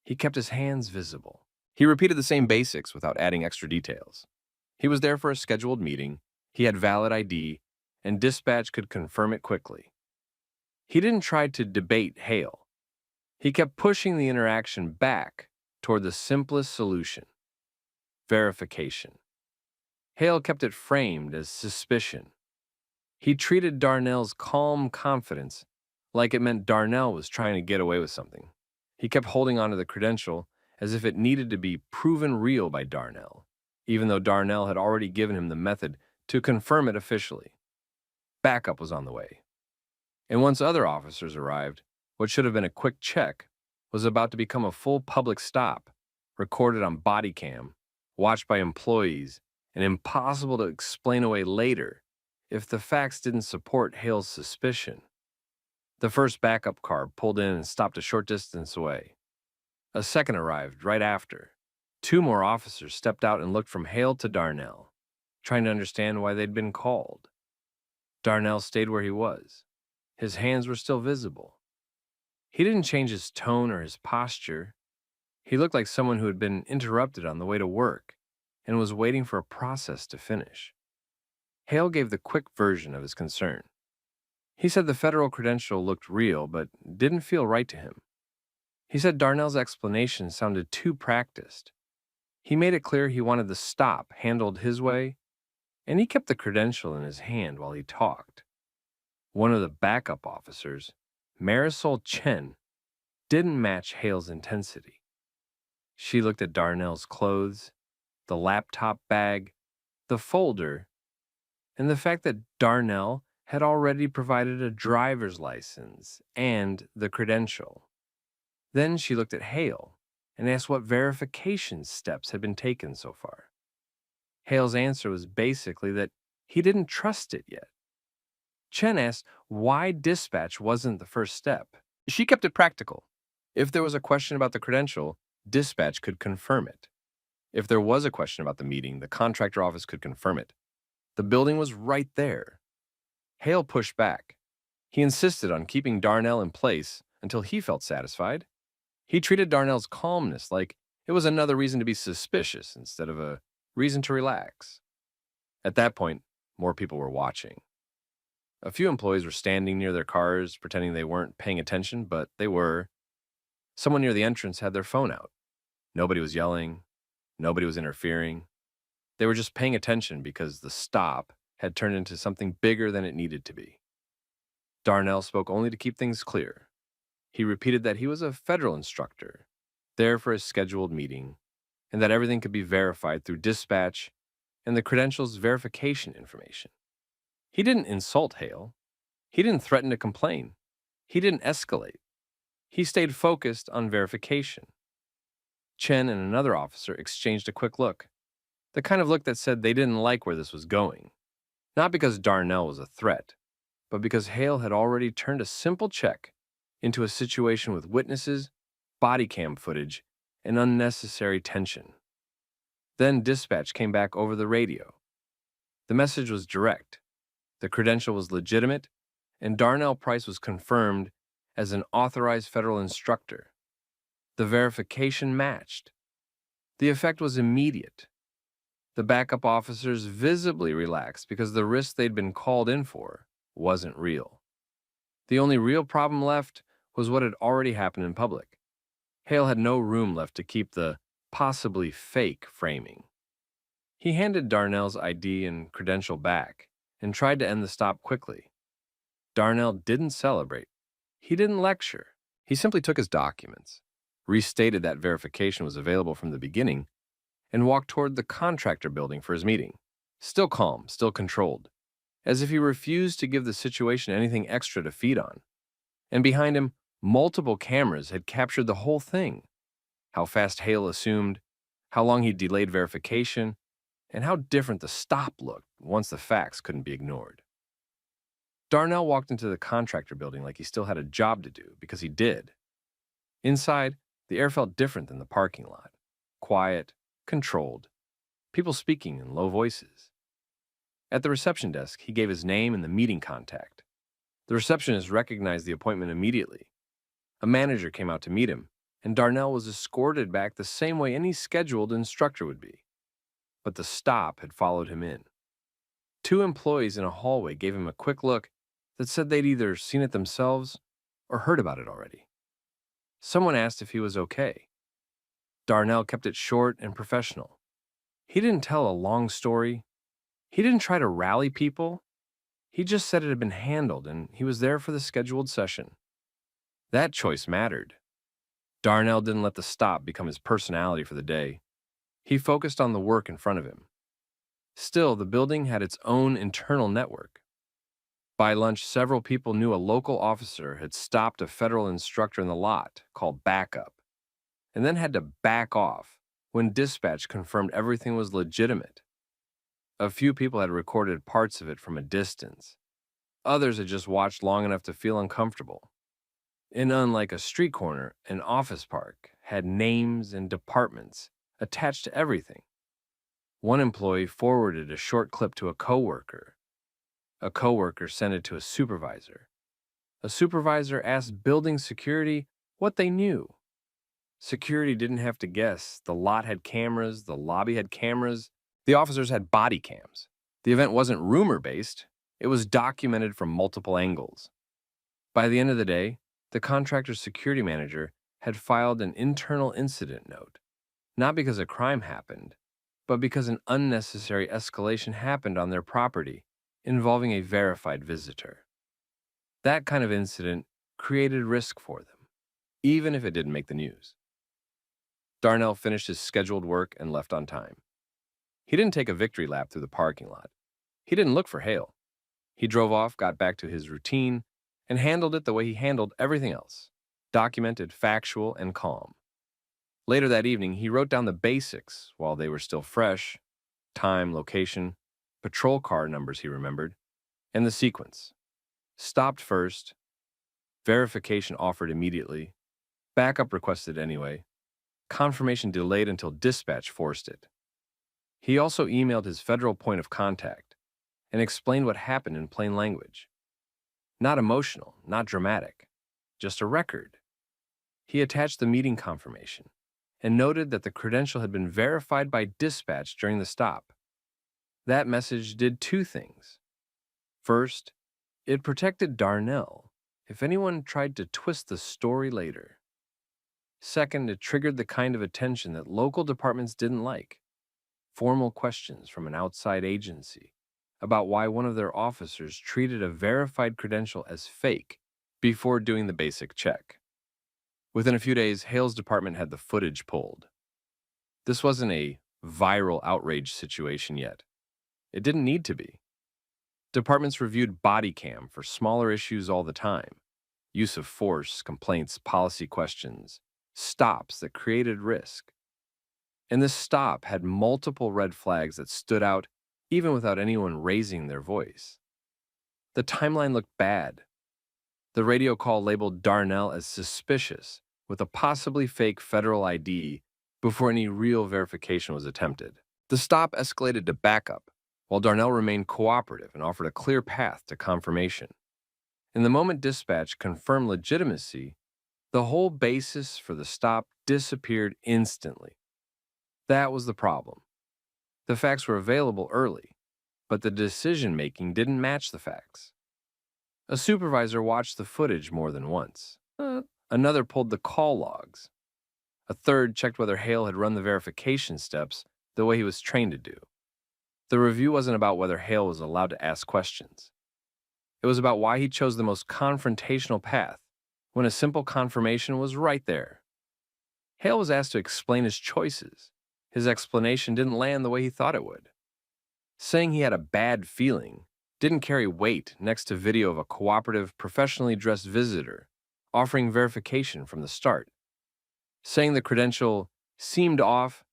He kept his hands visible. He repeated the same basics without adding extra details. He was there for a scheduled meeting, he had valid ID, and dispatch could confirm it quickly. He didn't try to debate Hale. He kept pushing the interaction back toward the simplest solution: verification. Hale kept it framed as suspicion. He treated Darnell's calm confidence like it meant Darnell was trying to get away with something. He kept holding onto the credential as if it needed to be proven real by Darnell, even though Darnell had already given him the method to confirm it officially. Backup was on the way. And once other officers arrived, what should have been a quick check was about to become a full public stop, recorded on Bodycam, watched by employees, and impossible to explain away later if the facts didn't support Hale's suspicion. The first backup car pulled in and stopped a short distance away. A second arrived right after. Two more officers stepped out and looked from Hale to Darnell, trying to understand why they'd been called. Darnell stayed where he was. His hands were still visible. He didn't change his tone or his posture. He looked like someone who had been interrupted on the way to work and was waiting for a process to finish. Hale gave the quick version of his concern. He said the federal credential looked real, but didn't feel right to him. He said Darnell's explanation sounded too practiced. He made it clear he wanted the stop handled his way, and he kept the credential in his hand while he talked. One of the backup officers, Marisol Chen, didn't match Hale's intensity. She looked at Darnell's clothes, the laptop bag, the folder, and the fact that Darnell had already provided a driver's license and the credential. Then she looked at Hale and asked what verification steps had been taken so far. Hale's answer was basically that he didn't trust it yet. Chen asked why dispatch wasn't the first step. She kept it practical. If there was a question about the credential, dispatch could confirm it. If there was a question about the meeting, the contractor office could confirm it. The building was right there. Hale pushed back. He insisted on keeping Darnell in place until he felt satisfied. He treated Darnell's calmness like it was another reason to be suspicious instead of a reason to relax. At that point, more people were watching. A few employees were standing near their cars, pretending they weren't paying attention, but they were. Someone near the entrance had their phone out. Nobody was yelling. Nobody was interfering. They were just paying attention because the stop had turned into something bigger than it needed to be. Darnell spoke only to keep things clear. He repeated that he was a federal instructor, there for a scheduled meeting, and that everything could be verified through dispatch and the credentials verification information. He didn't insult Hale. He didn't threaten to complain. He didn't escalate. He stayed focused on verification. Chen and another officer exchanged a quick look, the kind of look that said they didn't like where this was going, not because Darnell was a threat, but because Hale had already turned a simple check into a situation with witnesses, body cam footage, and unnecessary tension. Then dispatch came back over the radio. The message was direct. The credential was legitimate, and Darnell Price was confirmed as an authorized federal instructor. The verification matched. The effect was immediate. The backup officers visibly relaxed because the risk they'd been called in for wasn't real. The only real problem left was what had already happened in public. Hale had no room left to keep the possibly fake framing. He handed Darnell's ID and credential back and tried to end the stop quickly. Darnell didn't celebrate. He didn't lecture. He simply took his documents, restated that verification was available from the beginning, and walked toward the contractor building for his meeting, still calm, still controlled, as if he refused to give the situation anything extra to feed on. And behind him, multiple cameras had captured the whole thing. How fast Hale assumed, how long he delayed verification, and how different the stop looked once the facts couldn't be ignored. Darnell walked into the contractor building like he still had a job to do, because he did. Inside, the air felt different than the parking lot. Quiet, controlled, people speaking in low voices. At the reception desk, he gave his name and the meeting contact. The receptionist recognized the appointment immediately. A manager came out to meet him, and Darnell was escorted back the same way any scheduled instructor would be. But the stop had followed him in. Two employees in a hallway gave him a quick look that said they'd either seen it themselves or heard about it already. Someone asked if he was okay. Darnell kept it short and professional. He didn't tell a long story. He didn't try to rally people. He just said it had been handled and he was there for the scheduled session. That choice mattered. Darnell didn't let the stop become his personality for the day. He focused on the work in front of him. Still, the building had its own internal network. By lunch, several people knew a local officer had stopped a federal instructor in the lot called backup, and then had to back off when dispatch confirmed everything was legitimate. A few people had recorded parts of it from a distance. Others had just watched long enough to feel uncomfortable. And unlike a street corner, an office park had names and departments attached to everything. One employee forwarded a short clip to a coworker. A coworker sent it to a supervisor. A supervisor asked building security what they knew. Security didn't have to guess. The lot had cameras, the lobby had cameras, the officers had body cams. The event wasn't rumor-based, it was documented from multiple angles. By the end of the day, the contractor's security manager had filed an internal incident note, not because a crime happened, but because an unnecessary escalation happened on their property involving a verified visitor. That kind of incident created risk for them, even if it didn't make the news. Darnell finished his scheduled work and left on time. He didn't take a victory lap through the parking lot. He didn't look for Hale. He drove off, got back to his routine, and handled it the way he handled everything else, documented, factual, and calm. Later that evening, he wrote down the basics while they were still fresh: time, location, patrol car numbers he remembered, and the sequence. Stopped first, verification offered immediately, backup requested anyway, confirmation delayed until dispatch forced it. He also emailed his federal point of contact and explained what happened in plain language. Not emotional, not dramatic, just a record. He attached the meeting confirmation and noted that the credential had been verified by dispatch during the stop. That message did two things. First, it protected Darnell if anyone tried to twist the story later. Second, it triggered the kind of attention that local departments didn't like. Formal questions from an outside agency about why one of their officers treated a verified credential as fake before doing the basic check. Within a few days, Hale's department had the footage pulled. This wasn't a viral outrage situation yet. It didn't need to be. Departments reviewed Bodycam for smaller issues all the time: use of force, complaints, policy questions, stops that created risk. And this stop had multiple red flags that stood out even without anyone raising their voice. The timeline looked bad. The radio call labeled Darnell as suspicious with a possibly fake federal ID before any real verification was attempted. The stop escalated to backup, while Darnell remained cooperative and offered a clear path to confirmation. And the moment dispatch confirmed legitimacy, the whole basis for the stop disappeared instantly. That was the problem. The facts were available early, but the decision-making didn't match the facts. A supervisor watched the footage more than once. Another pulled the call logs. A third checked whether Hale had run the verification steps the way he was trained to do. The review wasn't about whether Hale was allowed to ask questions. It was about why he chose the most confrontational path when a simple confirmation was right there. Hale was asked to explain his choices. His explanation didn't land the way he thought it would. Saying he had a bad feeling didn't carry weight next to video of a cooperative, professionally dressed visitor offering verification from the start. Saying the credential seemed off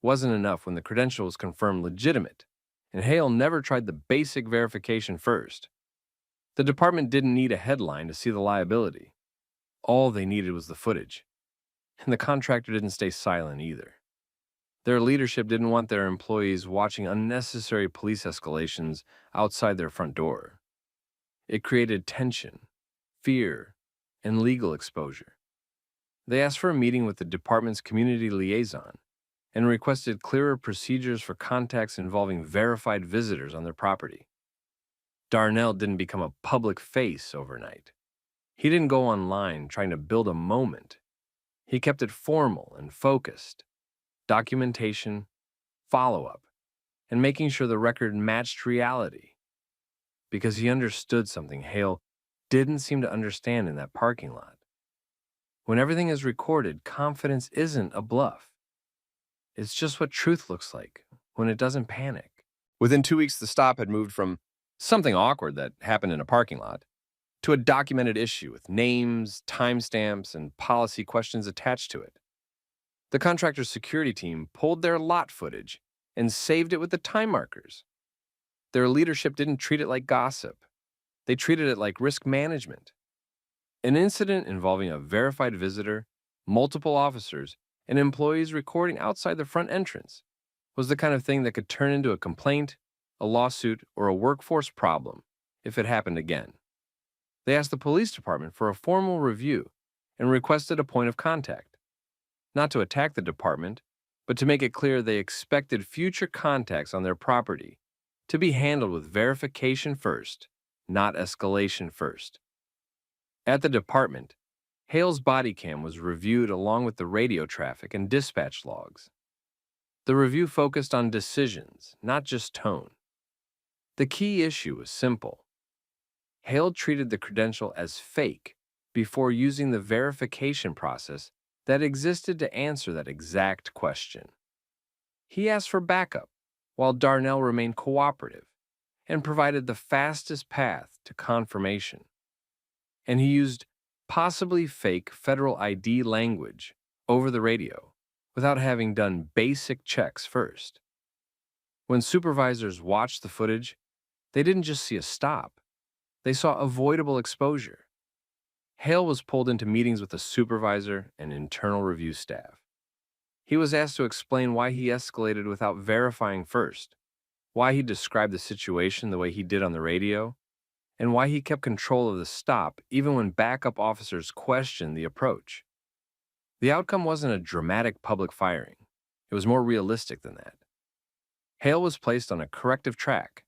wasn't enough when the credential was confirmed legitimate, and Hale never tried the basic verification first. The department didn't need a headline to see the liability. All they needed was the footage. And the contractor didn't stay silent either. Their leadership didn't want their employees watching unnecessary police escalations outside their front door. It created tension, fear, and legal exposure. They asked for a meeting with the department's community liaison and requested clearer procedures for contacts involving verified visitors on their property. Darnell didn't become a public face overnight. He didn't go online trying to build a moment. He kept it formal and focused. Documentation, follow-up, and making sure the record matched reality. Because he understood something Hale didn't seem to understand in that parking lot. When everything is recorded, confidence isn't a bluff. It's just what truth looks like when it doesn't panic. Within 2 weeks, the stop had moved from something awkward that happened in a parking lot to a documented issue with names, timestamps, and policy questions attached to it. The contractor's security team pulled their lot footage and saved it with the time markers. their leadership didn't treat it like gossip. They treated it like risk management. An incident involving a verified visitor, multiple officers, and employees recording outside the front entrance was the kind of thing that could turn into a complaint, a lawsuit, or a workforce problem if it happened again. They asked the police department for a formal review and requested a point of contact, not to attack the department, but to make it clear they expected future contacts on their property to be handled with verification first, not escalation first. At the department, Hale's body cam was reviewed along with the radio traffic and dispatch logs. The review focused on decisions, not just tone. The key issue was simple. Hale treated the credential as fake before using the verification process that existed to answer that exact question. He asked for backup, while Darnell remained cooperative and provided the fastest path to confirmation. And he used possibly fake federal ID language over the radio without having done basic checks first. When supervisors watched the footage, they didn't just see a stop. They saw avoidable exposure. Hale was pulled into meetings with a supervisor and internal review staff. He was asked to explain why he escalated without verifying first, why he described the situation the way he did on the radio, and why he kept control of the stop even when backup officers questioned the approach. The outcome wasn't a dramatic public firing. It was more realistic than that. Hale was placed on a corrective track,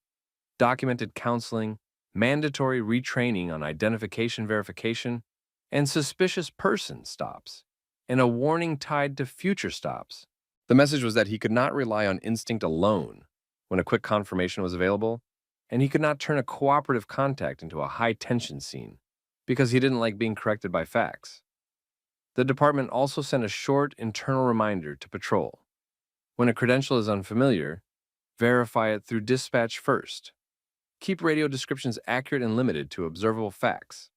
documented counseling, mandatory retraining on identification verification, and suspicious person stops, and a warning tied to future stops. The message was that he could not rely on instinct alone when a quick confirmation was available, and he could not turn a cooperative contact into a high-tension scene because he didn't like being corrected by facts. The department also sent a short internal reminder to patrol. When a credential is unfamiliar, verify it through dispatch first. Keep radio descriptions accurate and limited to observable facts.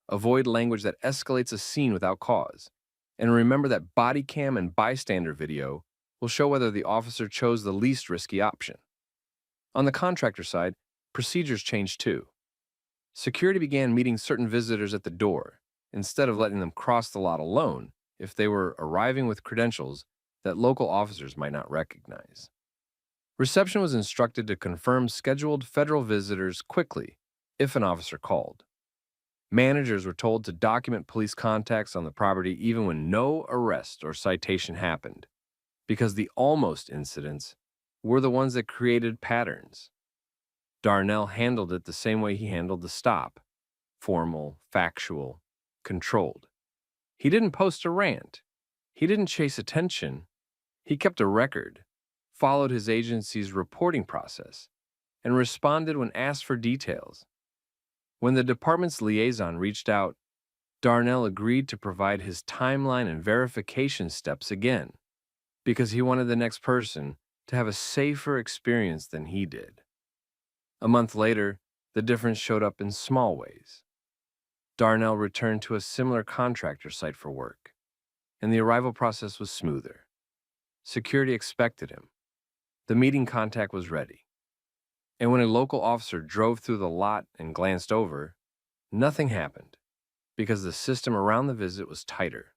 Avoid language that escalates a scene without cause. And remember that body cam and bystander video will show whether the officer chose the least risky option. On the contractor side, procedures changed too. Security began meeting certain visitors at the door, instead of letting them cross the lot alone if they were arriving with credentials that local officers might not recognize. Reception was instructed to confirm scheduled federal visitors quickly if an officer called. Managers were told to document police contacts on the property even when no arrest or citation happened, because the almost incidents were the ones that created patterns. Darnell handled it the same way he handled the stop: formal, factual, controlled. He didn't post a rant. He didn't chase attention. He kept a record, followed his agency's reporting process, and responded when asked for details. When the department's liaison reached out, Darnell agreed to provide his timeline and verification steps again, because he wanted the next person to have a safer experience than he did. A month later, the difference showed up in small ways. Darnell returned to a similar contractor site for work, and the arrival process was smoother. Security expected him. The meeting contact was ready. And when a local officer drove through the lot and glanced over, nothing happened, because the system around the visit was tighter.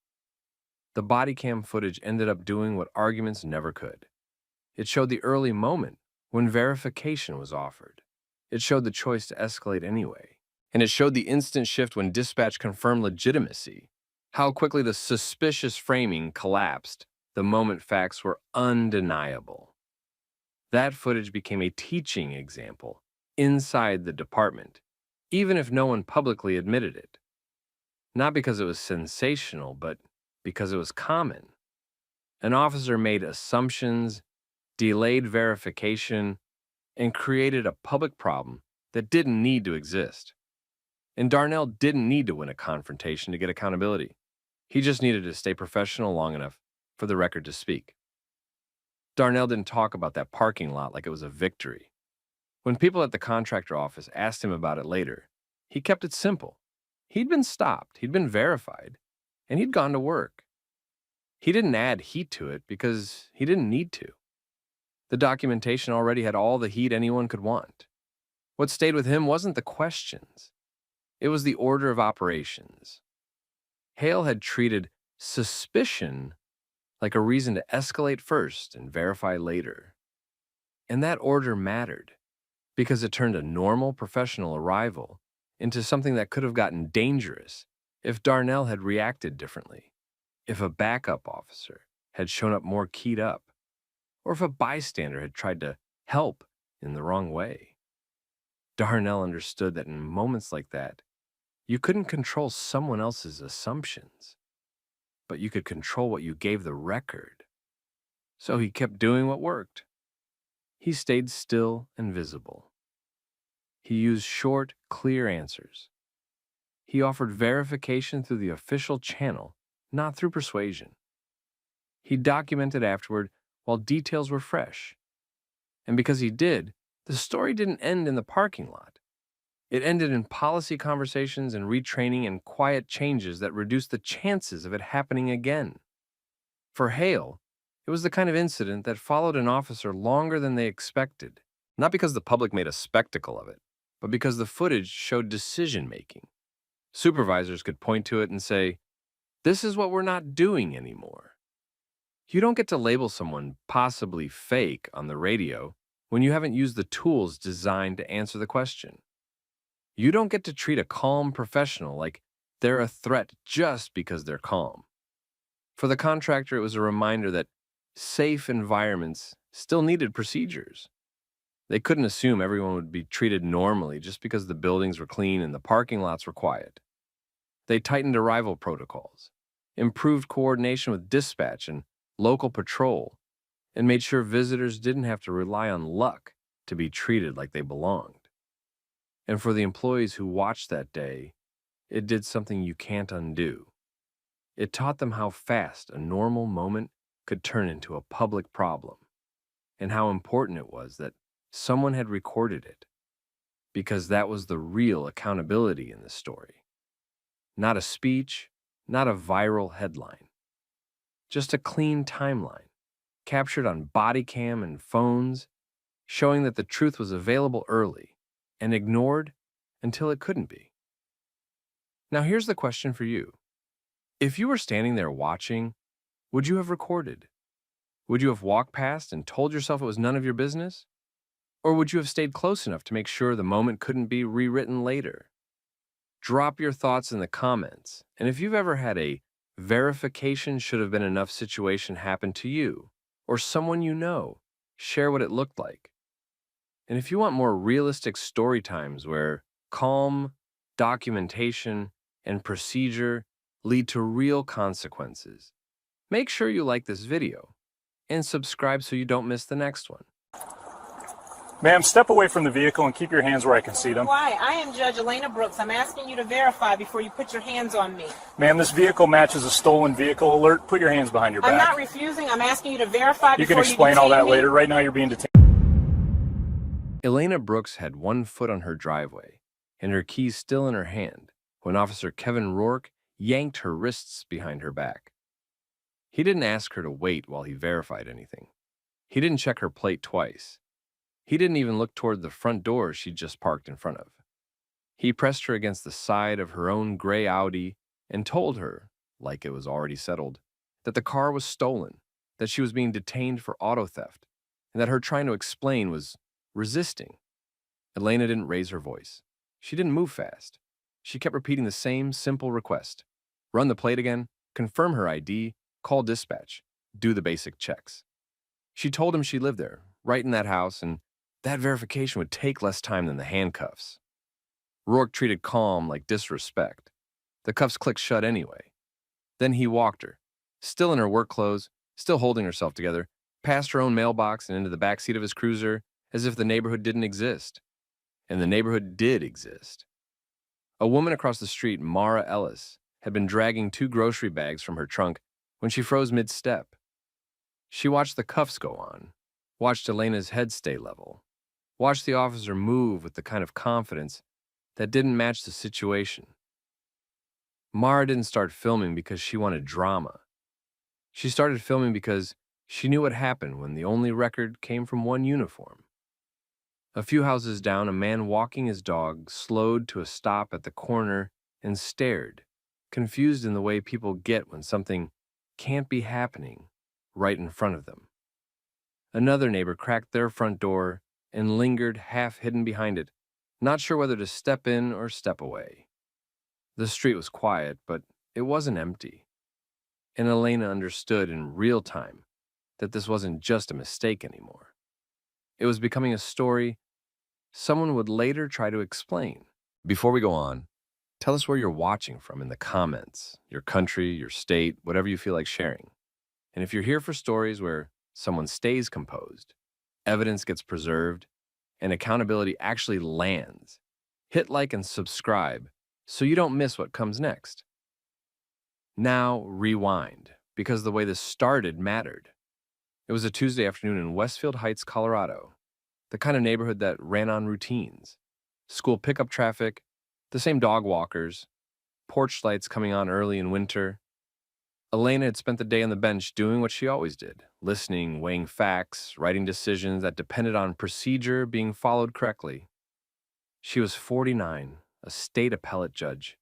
The body cam footage ended up doing what arguments never could. It showed the early moment when verification was offered. It showed the choice to escalate anyway. And it showed the instant shift when dispatch confirmed legitimacy, how quickly the suspicious framing collapsed the moment facts were undeniable. That footage became a teaching example inside the department, even if no one publicly admitted it. Not because it was sensational, but because it was common. An officer made assumptions, delayed verification, and created a public problem that didn't need to exist. And Darnell didn't need to win a confrontation to get accountability. He just needed to stay professional long enough for the record to speak. Darnell didn't talk about that parking lot like it was a victory. When people at the contractor office asked him about it later, he kept it simple. He'd been stopped, he'd been verified, and he'd gone to work. He didn't add heat to it because he didn't need to. The documentation already had all the heat anyone could want. What stayed with him wasn't the questions. It was the order of operations. Hale had treated suspicion like a reason to escalate first and verify later. And that order mattered because it turned a normal professional arrival into something that could have gotten dangerous if Darnell had reacted differently, if a backup officer had shown up more keyed up, or if a bystander had tried to help in the wrong way. Darnell understood that in moments like that, you couldn't control someone else's assumptions, but you could control what you gave the record. So he kept doing what worked. He stayed still and visible. He used short, clear answers. He offered verification through the official channel, not through persuasion. He documented afterward while details were fresh. And because he did, the story didn't end in the parking lot. It ended in policy conversations and retraining and quiet changes that reduced the chances of it happening again. For Hale, it was the kind of incident that followed an officer longer than they expected, not because the public made a spectacle of it, but because the footage showed decision-making. Supervisors could point to it and say, "This is what we're not doing anymore." You don't get to label someone possibly fake on the radio when you haven't used the tools designed to answer the question. You don't get to treat a calm professional like they're a threat just because they're calm. For the contractor, it was a reminder that safe environments still needed procedures. They couldn't assume everyone would be treated normally just because the buildings were clean and the parking lots were quiet. They tightened arrival protocols, improved coordination with dispatch and local patrol, and made sure visitors didn't have to rely on luck to be treated like they belonged. And for the employees who watched that day, it did something you can't undo. It taught them how fast a normal moment could turn into a public problem, and how important it was that someone had recorded it, because that was the real accountability in this story. Not a speech, not a viral headline, just a clean timeline, captured on Bodycam and phones, showing that the truth was available early and ignored until it couldn't be. Now here's the question for you. If you were standing there watching, would you have recorded? Would you have walked past and told yourself it was none of your business? Or would you have stayed close enough to make sure the moment couldn't be rewritten later? Drop your thoughts in the comments, and if you've ever had a verification should have been enough situation happen to you, or someone you know, share what it looked like. And if you want more realistic story times where calm, documentation, and procedure lead to real consequences, make sure you like this video and subscribe so you don't miss the next one. Ma'am, step away from the vehicle and keep your hands where I can see them. Why? I am Judge Elena Brooks. I'm asking you to verify before you put your hands on me. Ma'am, this vehicle matches a stolen vehicle alert. Put your hands behind your back. I'm not refusing. I'm asking you to verify You before can explain all that detain me. later. Right now you're being detained. Elena Brooks had one foot on her driveway and her keys still in her hand when Officer Kevin Rourke yanked her wrists behind her back. He didn't ask her to wait while he verified anything. He didn't check her plate twice. He didn't even look toward the front door she'd just parked in front of. He pressed her against the side of her own gray Audi and told her, like it was already settled, that the car was stolen, that she was being detained for auto theft, and that her trying to explain was resisting. Elena didn't raise her voice. She didn't move fast. She kept repeating the same simple request. Run the plate again, confirm her ID, call dispatch, do the basic checks. She told him she lived there, right in that house, and that verification would take less time than the handcuffs. Rourke treated calm like disrespect. The cuffs clicked shut anyway. Then he walked her, still in her work clothes, still holding herself together, past her own mailbox and into the backseat of his cruiser, as if the neighborhood didn't exist. And the neighborhood did exist. A woman across the street, Mara Ellis, had been dragging 2 grocery bags from her trunk when she froze mid-step. She watched the cuffs go on, watched Elena's head stay level, watched the officer move with the kind of confidence that didn't match the situation. Mara didn't start filming because she wanted drama. She started filming because She knew what happened when the only record came from one uniform. A few houses down, a man walking his dog slowed to a stop at the corner and stared, confused in the way people get when something can't be happening right in front of them. Another neighbor cracked their front door and lingered half hidden behind it, not sure whether to step in or step away. The street was quiet, but it wasn't empty. And Elena understood in real time that this wasn't just a mistake anymore. It was becoming a story someone would later try to explain. Before we go on, tell us where you're watching from in the comments, your country, your state, whatever you feel like sharing. And if you're here for stories where someone stays composed, evidence gets preserved, and accountability actually lands, hit like and subscribe so you don't miss what comes next. Now rewind, because the way this started mattered. It was a Tuesday afternoon in Westfield Heights, Colorado, the kind of neighborhood that ran on routines. School pickup traffic, the same dog walkers, porch lights coming on early in winter. Elena had spent the day on the bench doing what she always did, listening, weighing facts, writing decisions that depended on procedure being followed correctly. She was 49, a state appellate judge,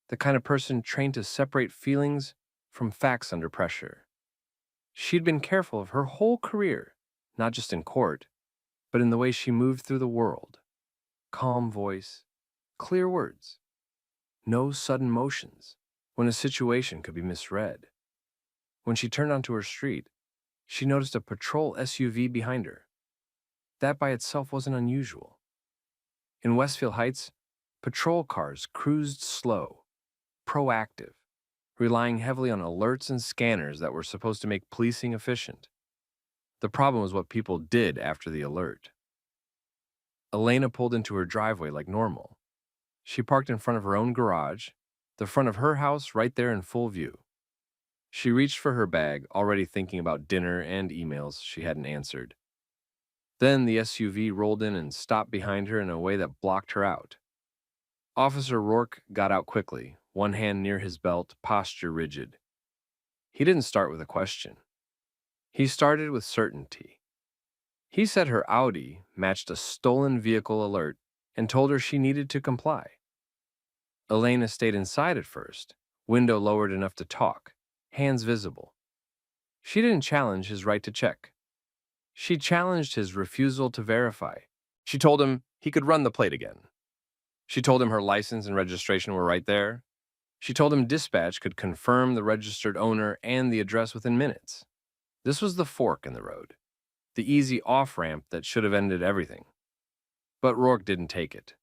the kind of person trained to separate feelings from facts under pressure. She'd been careful of her whole career, not just in court, but in the way she moved through the world. Calm voice, clear words, no sudden motions when a situation could be misread. When she turned onto her street, she noticed a patrol SUV behind her. That by itself wasn't unusual. In Westfield Heights, patrol cars cruised slow, proactive, relying heavily on alerts and scanners that were supposed to make policing efficient. The problem was what people did after the alert. Elena pulled into her driveway like normal. She parked in front of her own garage, the front of her house right there in full view. She reached for her bag, already thinking about dinner and emails she hadn't answered. Then the SUV rolled in and stopped behind her in a way that blocked her out. Officer Rourke got out quickly, one hand near his belt, posture rigid. He didn't start with a question. He started with certainty. He said her Audi matched a stolen vehicle alert and told her she needed to comply. Elena stayed inside at first, window lowered enough to talk, hands visible. She didn't challenge his right to check. She challenged his refusal to verify. She told him he could run the plate again. She told him her license and registration were right there. She told him dispatch could confirm the registered owner and the address within minutes. This was the fork in the road, the easy off-ramp that should have ended everything. But Rourke didn't take it.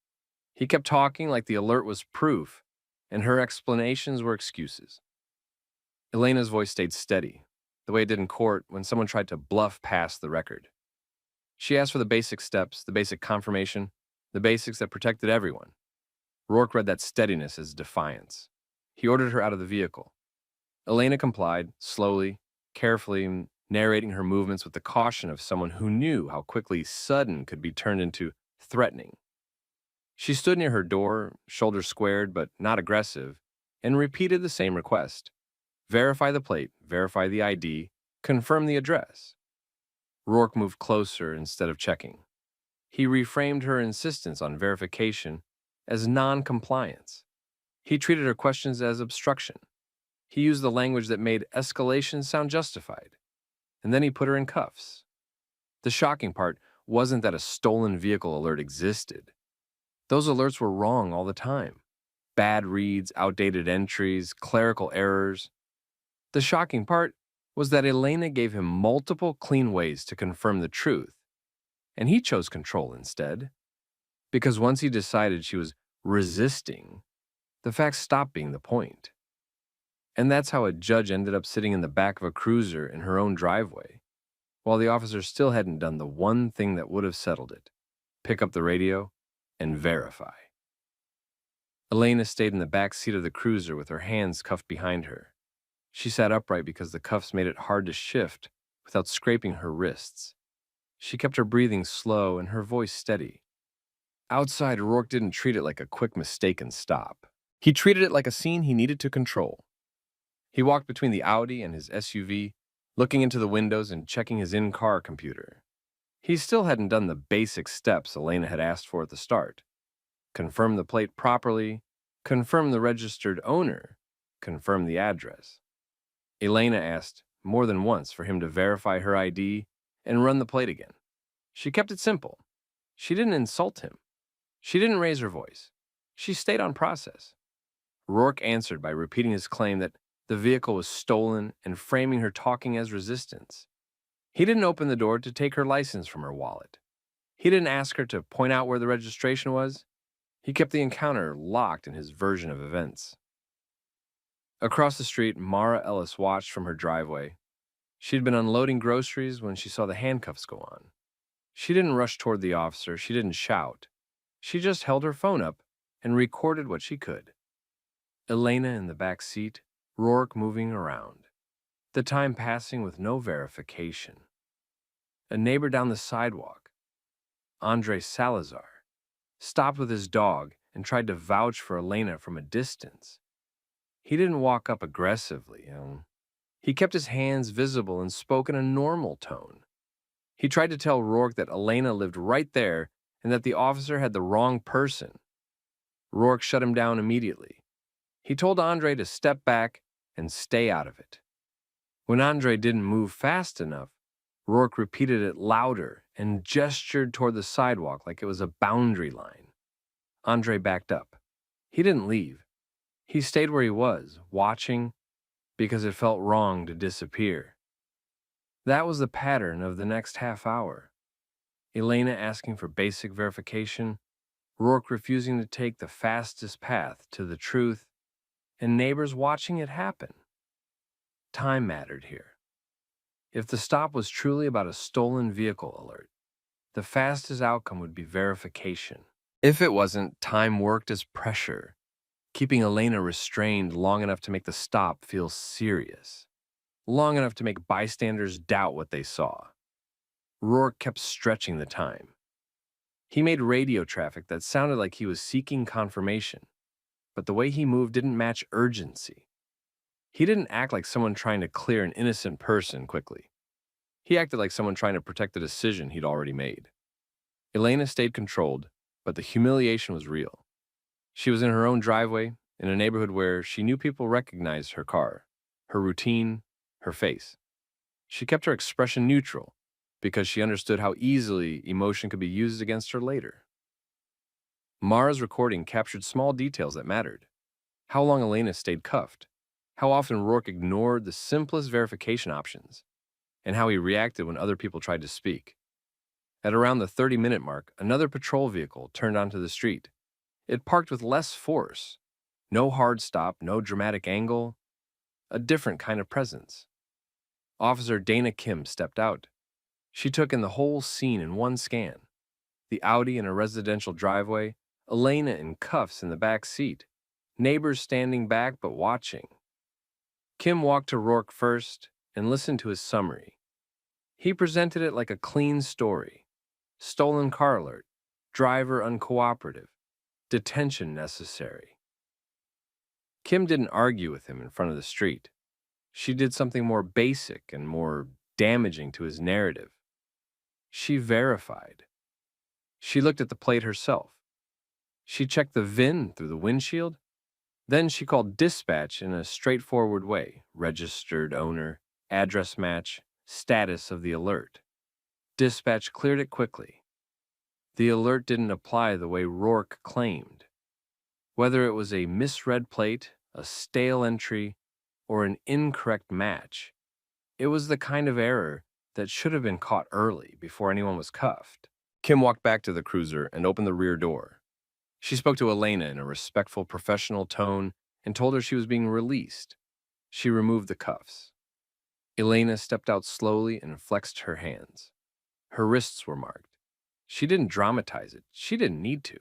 He kept talking like the alert was proof, and her explanations were excuses. Elena's voice stayed steady, the way it did in court when someone tried to bluff past the record. She asked for the basic steps, the basic confirmation, the basics that protected everyone. Rourke read that steadiness as defiance. He ordered her out of the vehicle. Elena complied, slowly, carefully, narrating her movements with the caution of someone who knew how quickly sudden could be turned into threatening. She stood near her door, shoulders squared but not aggressive, and repeated the same request. Verify the plate, verify the ID, confirm the address. Rourke moved closer instead of checking. He reframed her insistence on verification as non-compliance. He treated her questions as obstruction. He used the language that made escalation sound justified. And then he put her in cuffs. The shocking part wasn't that a stolen vehicle alert existed. Those alerts were wrong all the time. Bad reads, outdated entries, clerical errors. The shocking part was that Elena gave him multiple clean ways to confirm the truth, and he chose control instead. Because once he decided she was resisting, the facts stopped being the point. And that's how a judge ended up sitting in the back of a cruiser in her own driveway, while the officer still hadn't done the one thing that would have settled it: pick up the radio and verify. Elena stayed in the back seat of the cruiser with her hands cuffed behind her. She sat upright because the cuffs made it hard to shift without scraping her wrists. She kept her breathing slow and her voice steady. Outside, Rourke didn't treat it like a quick mistake and stop. He treated it like a scene he needed to control. He walked between the Audi and his SUV, looking into the windows and checking his in-car computer. He still hadn't done the basic steps Elena had asked for at the start. Confirm the plate properly, confirm the registered owner, confirm the address. Elena asked more than once for him to verify her ID and run the plate again. She kept it simple. She didn't insult him. She didn't raise her voice. She stayed on process. Rourke answered by repeating his claim that the vehicle was stolen and framing her talking as resistance. He didn't open the door to take her license from her wallet. He didn't ask her to point out where the registration was. He kept the encounter locked in his version of events. Across the street, Mara Ellis watched from her driveway. She'd been unloading groceries when she saw the handcuffs go on. She didn't rush toward the officer. She didn't shout. She just held her phone up and recorded what she could. Elena in the back seat, Rourke moving around. The time passing with no verification. A neighbor down the sidewalk, Andre Salazar, stopped with his dog and tried to vouch for Elena from a distance. He didn't walk up aggressively. He kept his hands visible and spoke in a normal tone. He tried to tell Rourke that Elena lived right there and that the officer had the wrong person. Rourke shut him down immediately. He told Andre to step back and stay out of it. When Andre didn't move fast enough, Rourke repeated it louder and gestured toward the sidewalk like it was a boundary line. Andre backed up. He didn't leave. He stayed where he was, watching, because it felt wrong to disappear. That was the pattern of the next half hour. Elena asking for basic verification, Rourke refusing to take the fastest path to the truth, and neighbors watching it happen. Time mattered here. If the stop was truly about a stolen vehicle alert, the fastest outcome would be verification. If it wasn't, time worked as pressure, keeping Elena restrained long enough to make the stop feel serious, long enough to make bystanders doubt what they saw. Rourke kept stretching the time. He made radio traffic that sounded like he was seeking confirmation, but the way he moved didn't match urgency. He didn't act like someone trying to clear an innocent person quickly. He acted like someone trying to protect the decision he'd already made. Elena stayed controlled, but the humiliation was real. She was in her own driveway, in a neighborhood where she knew people recognized her car, her routine, her face. She kept her expression neutral because she understood how easily emotion could be used against her later. Mara's recording captured small details that mattered. How long Elena stayed cuffed, how often Rourke ignored the simplest verification options, and how he reacted when other people tried to speak. At around the 30-minute mark, another patrol vehicle turned onto the street. It parked with less force. No hard stop, no dramatic angle. A different kind of presence. Officer Dana Kim stepped out. She took in the whole scene in one scan. The Audi in a residential driveway, Elena in cuffs in the back seat, neighbors standing back but watching. Kim walked to Rourke first and listened to his summary. He presented it like a clean story. Stolen car alert, driver uncooperative, detention necessary. Kim didn't argue with him in front of the street. She did something more basic and more damaging to his narrative. She verified. She looked at the plate herself. She checked the VIN through the windshield. Then she called dispatch in a straightforward way: registered owner, address match, status of the alert. Dispatch cleared it quickly. The alert didn't apply the way Rourke claimed. Whether it was a misread plate, a stale entry, or an incorrect match, it was the kind of error that should have been caught early before anyone was cuffed. Kim walked back to the cruiser and opened the rear door. She spoke to Elena in a respectful, professional tone and told her she was being released. She removed the cuffs. Elena stepped out slowly and flexed her hands. Her wrists were marked. She didn't dramatize it. She didn't need to.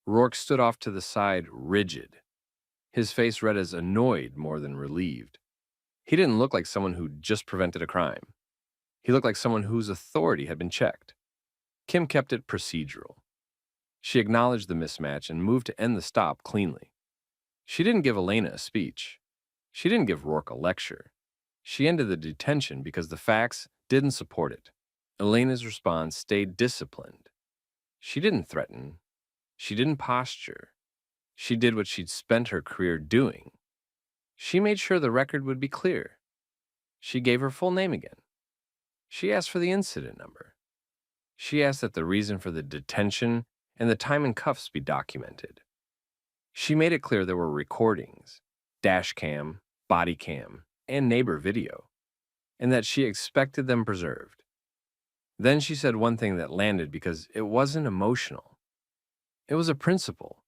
Rourke stood off to the side, rigid. His face read as annoyed more than relieved. He didn't look like someone who'd just prevented a crime. He looked like someone whose authority had been checked. Kim kept it procedural. She acknowledged the mismatch and moved to end the stop cleanly. She didn't give Elena a speech. She didn't give Rourke a lecture. She ended the detention because the facts didn't support it. Elena's response stayed disciplined. She didn't threaten. She didn't posture. She did what she'd spent her career doing. She made sure the record would be clear. She gave her full name again. She asked for the incident number. She asked that the reason for the detention and the time in cuffs be documented. She made it clear there were recordings, dash cam, body cam, and neighbor video, and that she expected them preserved. Then she said one thing that landed because it wasn't emotional. It was a principle.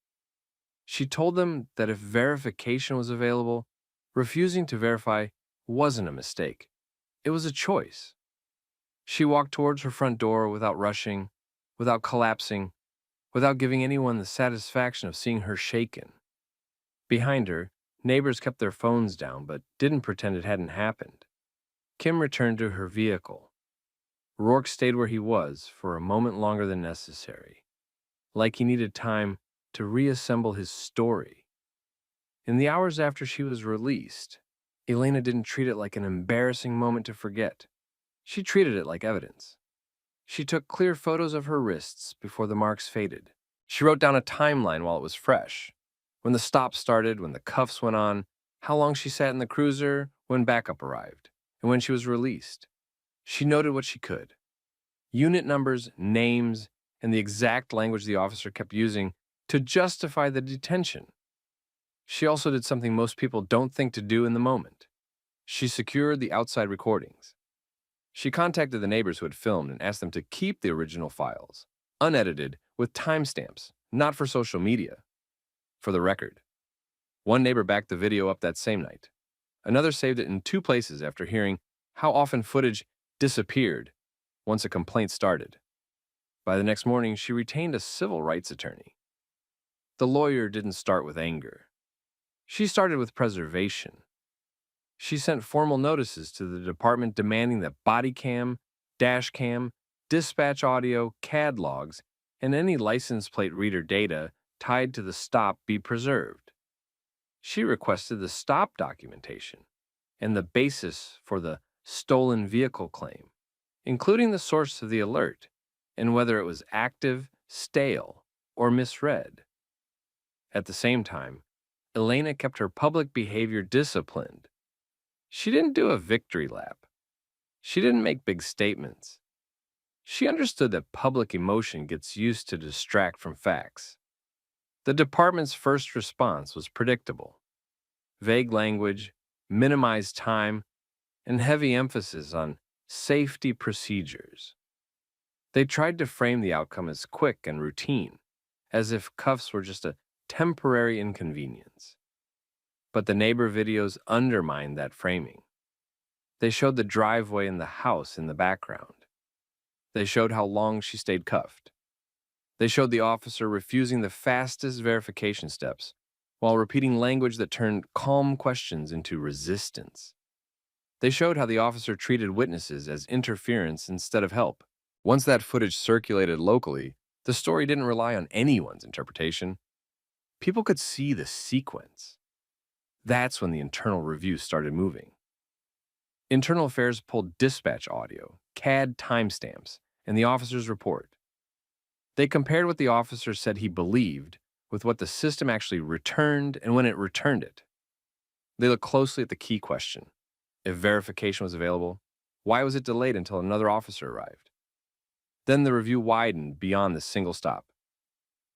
She told them that if verification was available, refusing to verify wasn't a mistake. It was a choice. She walked towards her front door without rushing, without collapsing, without giving anyone the satisfaction of seeing her shaken. Behind her, neighbors kept their phones down but didn't pretend it hadn't happened. Kim returned to her vehicle. Rourke stayed where he was for a moment longer than necessary, like he needed time to reassemble his story. In the hours after she was released, Elena didn't treat it like an embarrassing moment to forget. She treated it like evidence. She took clear photos of her wrists before the marks faded. She wrote down a timeline while it was fresh. When the stop started, when the cuffs went on, how long she sat in the cruiser, when backup arrived, and when she was released. She noted what she could. Unit numbers, names, and the exact language the officer kept using to justify the detention. She also did something most people don't think to do in the moment. She secured the outside recordings. She contacted the neighbors who had filmed and asked them to keep the original files, unedited, with timestamps, not for social media. For the record. One neighbor backed the video up that same night. Another saved it in 2 places after hearing how often footage disappeared once a complaint started. By the next morning, she retained a civil rights attorney. The lawyer didn't start with anger. She started with preservation. She sent formal notices to the department demanding that body cam, dash cam, dispatch audio, CAD logs, and any license plate reader data tied to the stop be preserved. She requested the stop documentation and the basis for the stolen vehicle claim, including the source of the alert and whether it was active, stale, or misread. At the same time, Elena kept her public behavior disciplined. She didn't do a victory lap. She didn't make big statements. She understood that public emotion gets used to distract from facts. The department's first response was predictable. Vague language, minimized time, and heavy emphasis on safety procedures. They tried to frame the outcome as quick and routine, as if cuffs were just a temporary inconvenience. But the neighbor videos undermined that framing. They showed the driveway and the house in the background. They showed how long she stayed cuffed. They showed the officer refusing the fastest verification steps while repeating language that turned calm questions into resistance. They showed how the officer treated witnesses as interference instead of help. Once that footage circulated locally, the story didn't rely on anyone's interpretation. People could see the sequence. That's when the internal review started moving. Internal Affairs pulled dispatch audio, CAD timestamps, and the officer's report. They compared what the officer said he believed with what the system actually returned and when it returned it. They looked closely at the key question. If verification was available, why was it delayed until another officer arrived? Then the review widened beyond the single stop.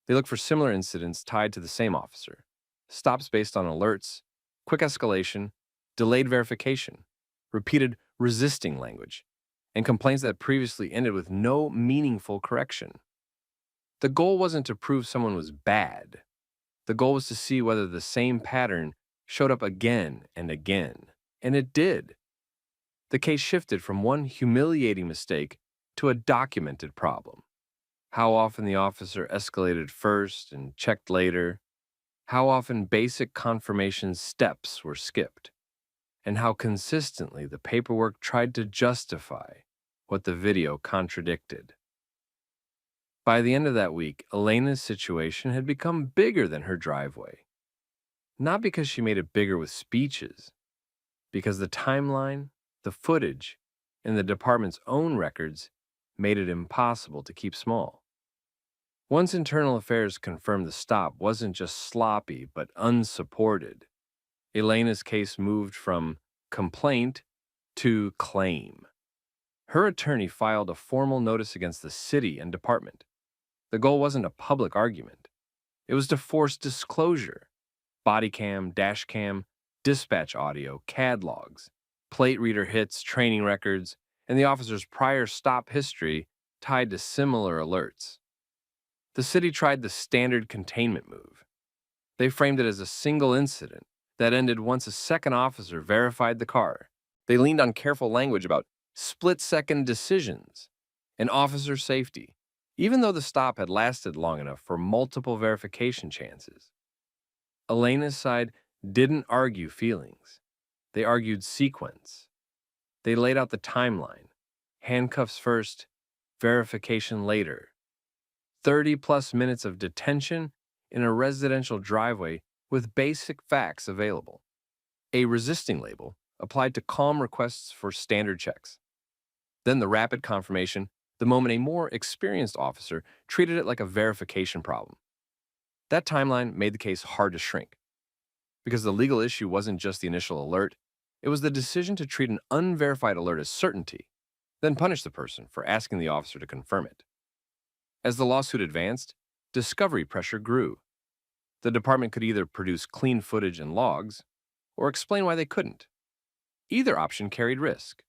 They looked for similar incidents tied to the same officer. Stops based on alerts, quick escalation, delayed verification, repeated resisting language, and complaints that previously ended with no meaningful correction. The goal wasn't to prove someone was bad. The goal was to see whether the same pattern showed up again and again, and it did. The case shifted from one humiliating mistake to a documented problem. How often the officer escalated first and checked later, how often basic confirmation steps were skipped, and how consistently the paperwork tried to justify what the video contradicted. By the end of that week, Elena's situation had become bigger than her driveway. Not because she made it bigger with speeches, because the timeline, the footage and the department's own records made it impossible to keep small. Once Internal Affairs confirmed the stop wasn't just sloppy but unsupported, Elena's case moved from complaint to claim. Her attorney filed a formal notice against the city and department. The goal wasn't a public argument. It was to force disclosure. Bodycam, dashcam, dispatch audio, CAD logs, plate reader hits, training records, and the officer's prior stop history tied to similar alerts. The city tried the standard containment move. They framed it as a single incident that ended once a second officer verified the car. They leaned on careful language about split-second decisions and officer safety, even though the stop had lasted long enough for multiple verification chances. Elena's side didn't argue feelings. They argued sequence. They laid out the timeline. Handcuffs first, verification later. 30-plus minutes of detention in a residential driveway with basic facts available. A resisting label applied to calm requests for standard checks. Then the rapid confirmation the moment a more experienced officer treated it like a verification problem. That timeline made the case hard to shrink, because the legal issue wasn't just the initial alert, it was the decision to treat an unverified alert as certainty, then punish the person for asking the officer to confirm it. As the lawsuit advanced, discovery pressure grew. The department could either produce clean footage and logs, or explain why they couldn't. Either option carried risk.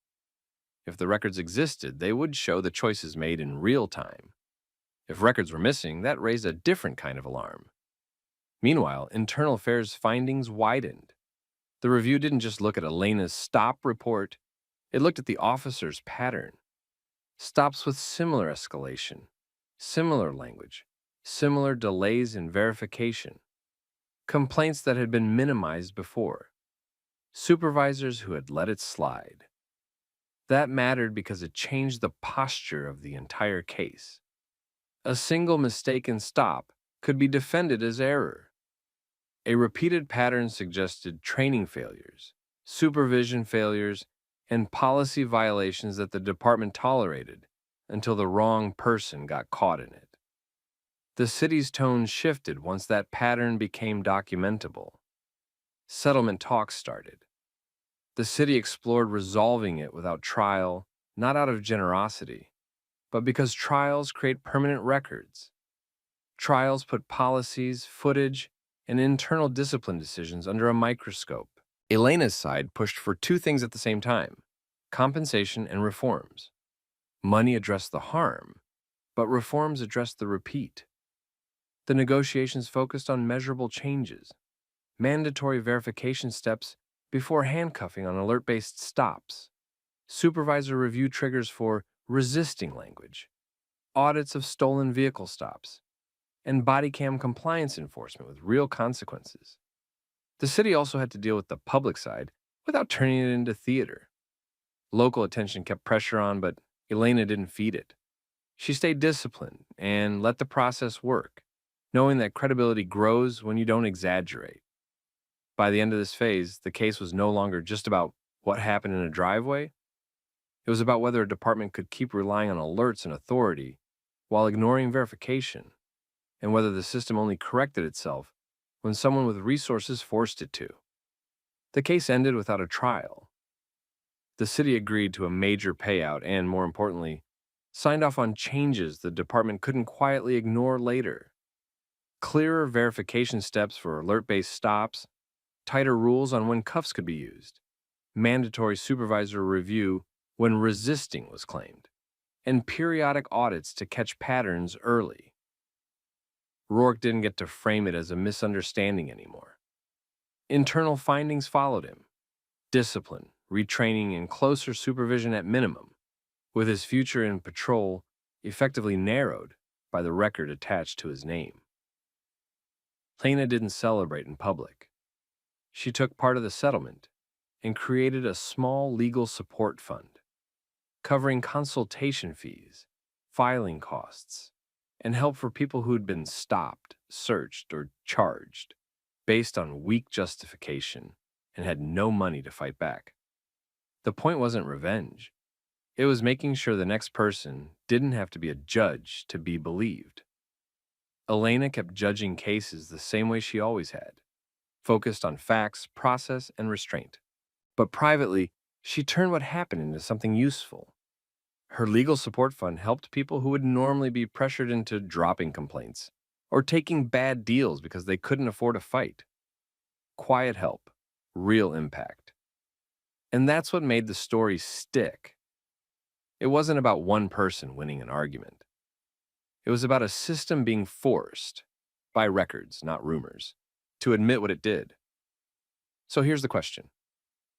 If the records existed, they would show the choices made in real time. If records were missing, that raised a different kind of alarm. Meanwhile, Internal Affairs findings widened. The review didn't just look at Elena's stop report, it looked at the officer's pattern. Stops with similar escalation, similar language, similar delays in verification. Complaints that had been minimized before. Supervisors who had let it slide. That mattered because it changed the posture of the entire case. A single mistaken stop could be defended as error. A repeated pattern suggested training failures, supervision failures, and policy violations that the department tolerated until the wrong person got caught in it. The city's tone shifted once that pattern became documentable. Settlement talks started. The city explored resolving it without trial, not out of generosity, but because trials create permanent records. Trials put policies, footage, and internal discipline decisions under a microscope. Elena's side pushed for two things at the same time: compensation and reforms. Money addressed the harm, but reforms addressed the repeat. The negotiations focused on measurable changes, mandatory verification steps before handcuffing on alert-based stops, supervisor review triggers for resisting language, audits of stolen vehicle stops, and bodycam compliance enforcement with real consequences. The city also had to deal with the public side without turning it into theater. Local attention kept pressure on, but Elena didn't feed it. She stayed disciplined and let the process work, knowing that credibility grows when you don't exaggerate. By the end of this phase, the case was no longer just about what happened in a driveway. It was about whether a department could keep relying on alerts and authority while ignoring verification, and whether the system only corrected itself when someone with resources forced it to. The case ended without a trial. The city agreed to a major payout and, more importantly, signed off on changes the department couldn't quietly ignore later. Clearer verification steps for alert-based stops, tighter rules on when cuffs could be used, mandatory supervisor review when resisting was claimed, and periodic audits to catch patterns early. Rourke didn't get to frame it as a misunderstanding anymore. Internal findings followed him: discipline, retraining, and closer supervision at minimum, with his future in patrol effectively narrowed by the record attached to his name. Elena didn't celebrate in public. She took part of the settlement and created a small legal support fund, covering consultation fees, filing costs, and help for people who had been stopped, searched, or charged based on weak justification and had no money to fight back. The point wasn't revenge. It was making sure the next person didn't have to be a judge to be believed. Elena kept judging cases the same way she always had, focused on facts, process, and restraint. But privately, she turned what happened into something useful. Her legal support fund helped people who would normally be pressured into dropping complaints or taking bad deals because they couldn't afford a fight. Quiet help, real impact. And that's what made the story stick. It wasn't about one person winning an argument. It was about a system being forced, by records, not rumors, to admit what it did. So here's the question.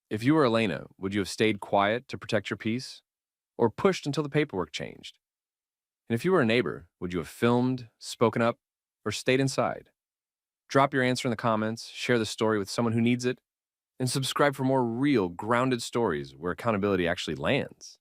If you were Elena, would you have stayed quiet to protect your peace? Or pushed until the paperwork changed? And if you were a neighbor, would you have filmed, spoken up, or stayed inside? Drop your answer in the comments, share the story with someone who needs it, and subscribe for more real, grounded stories where accountability actually lands.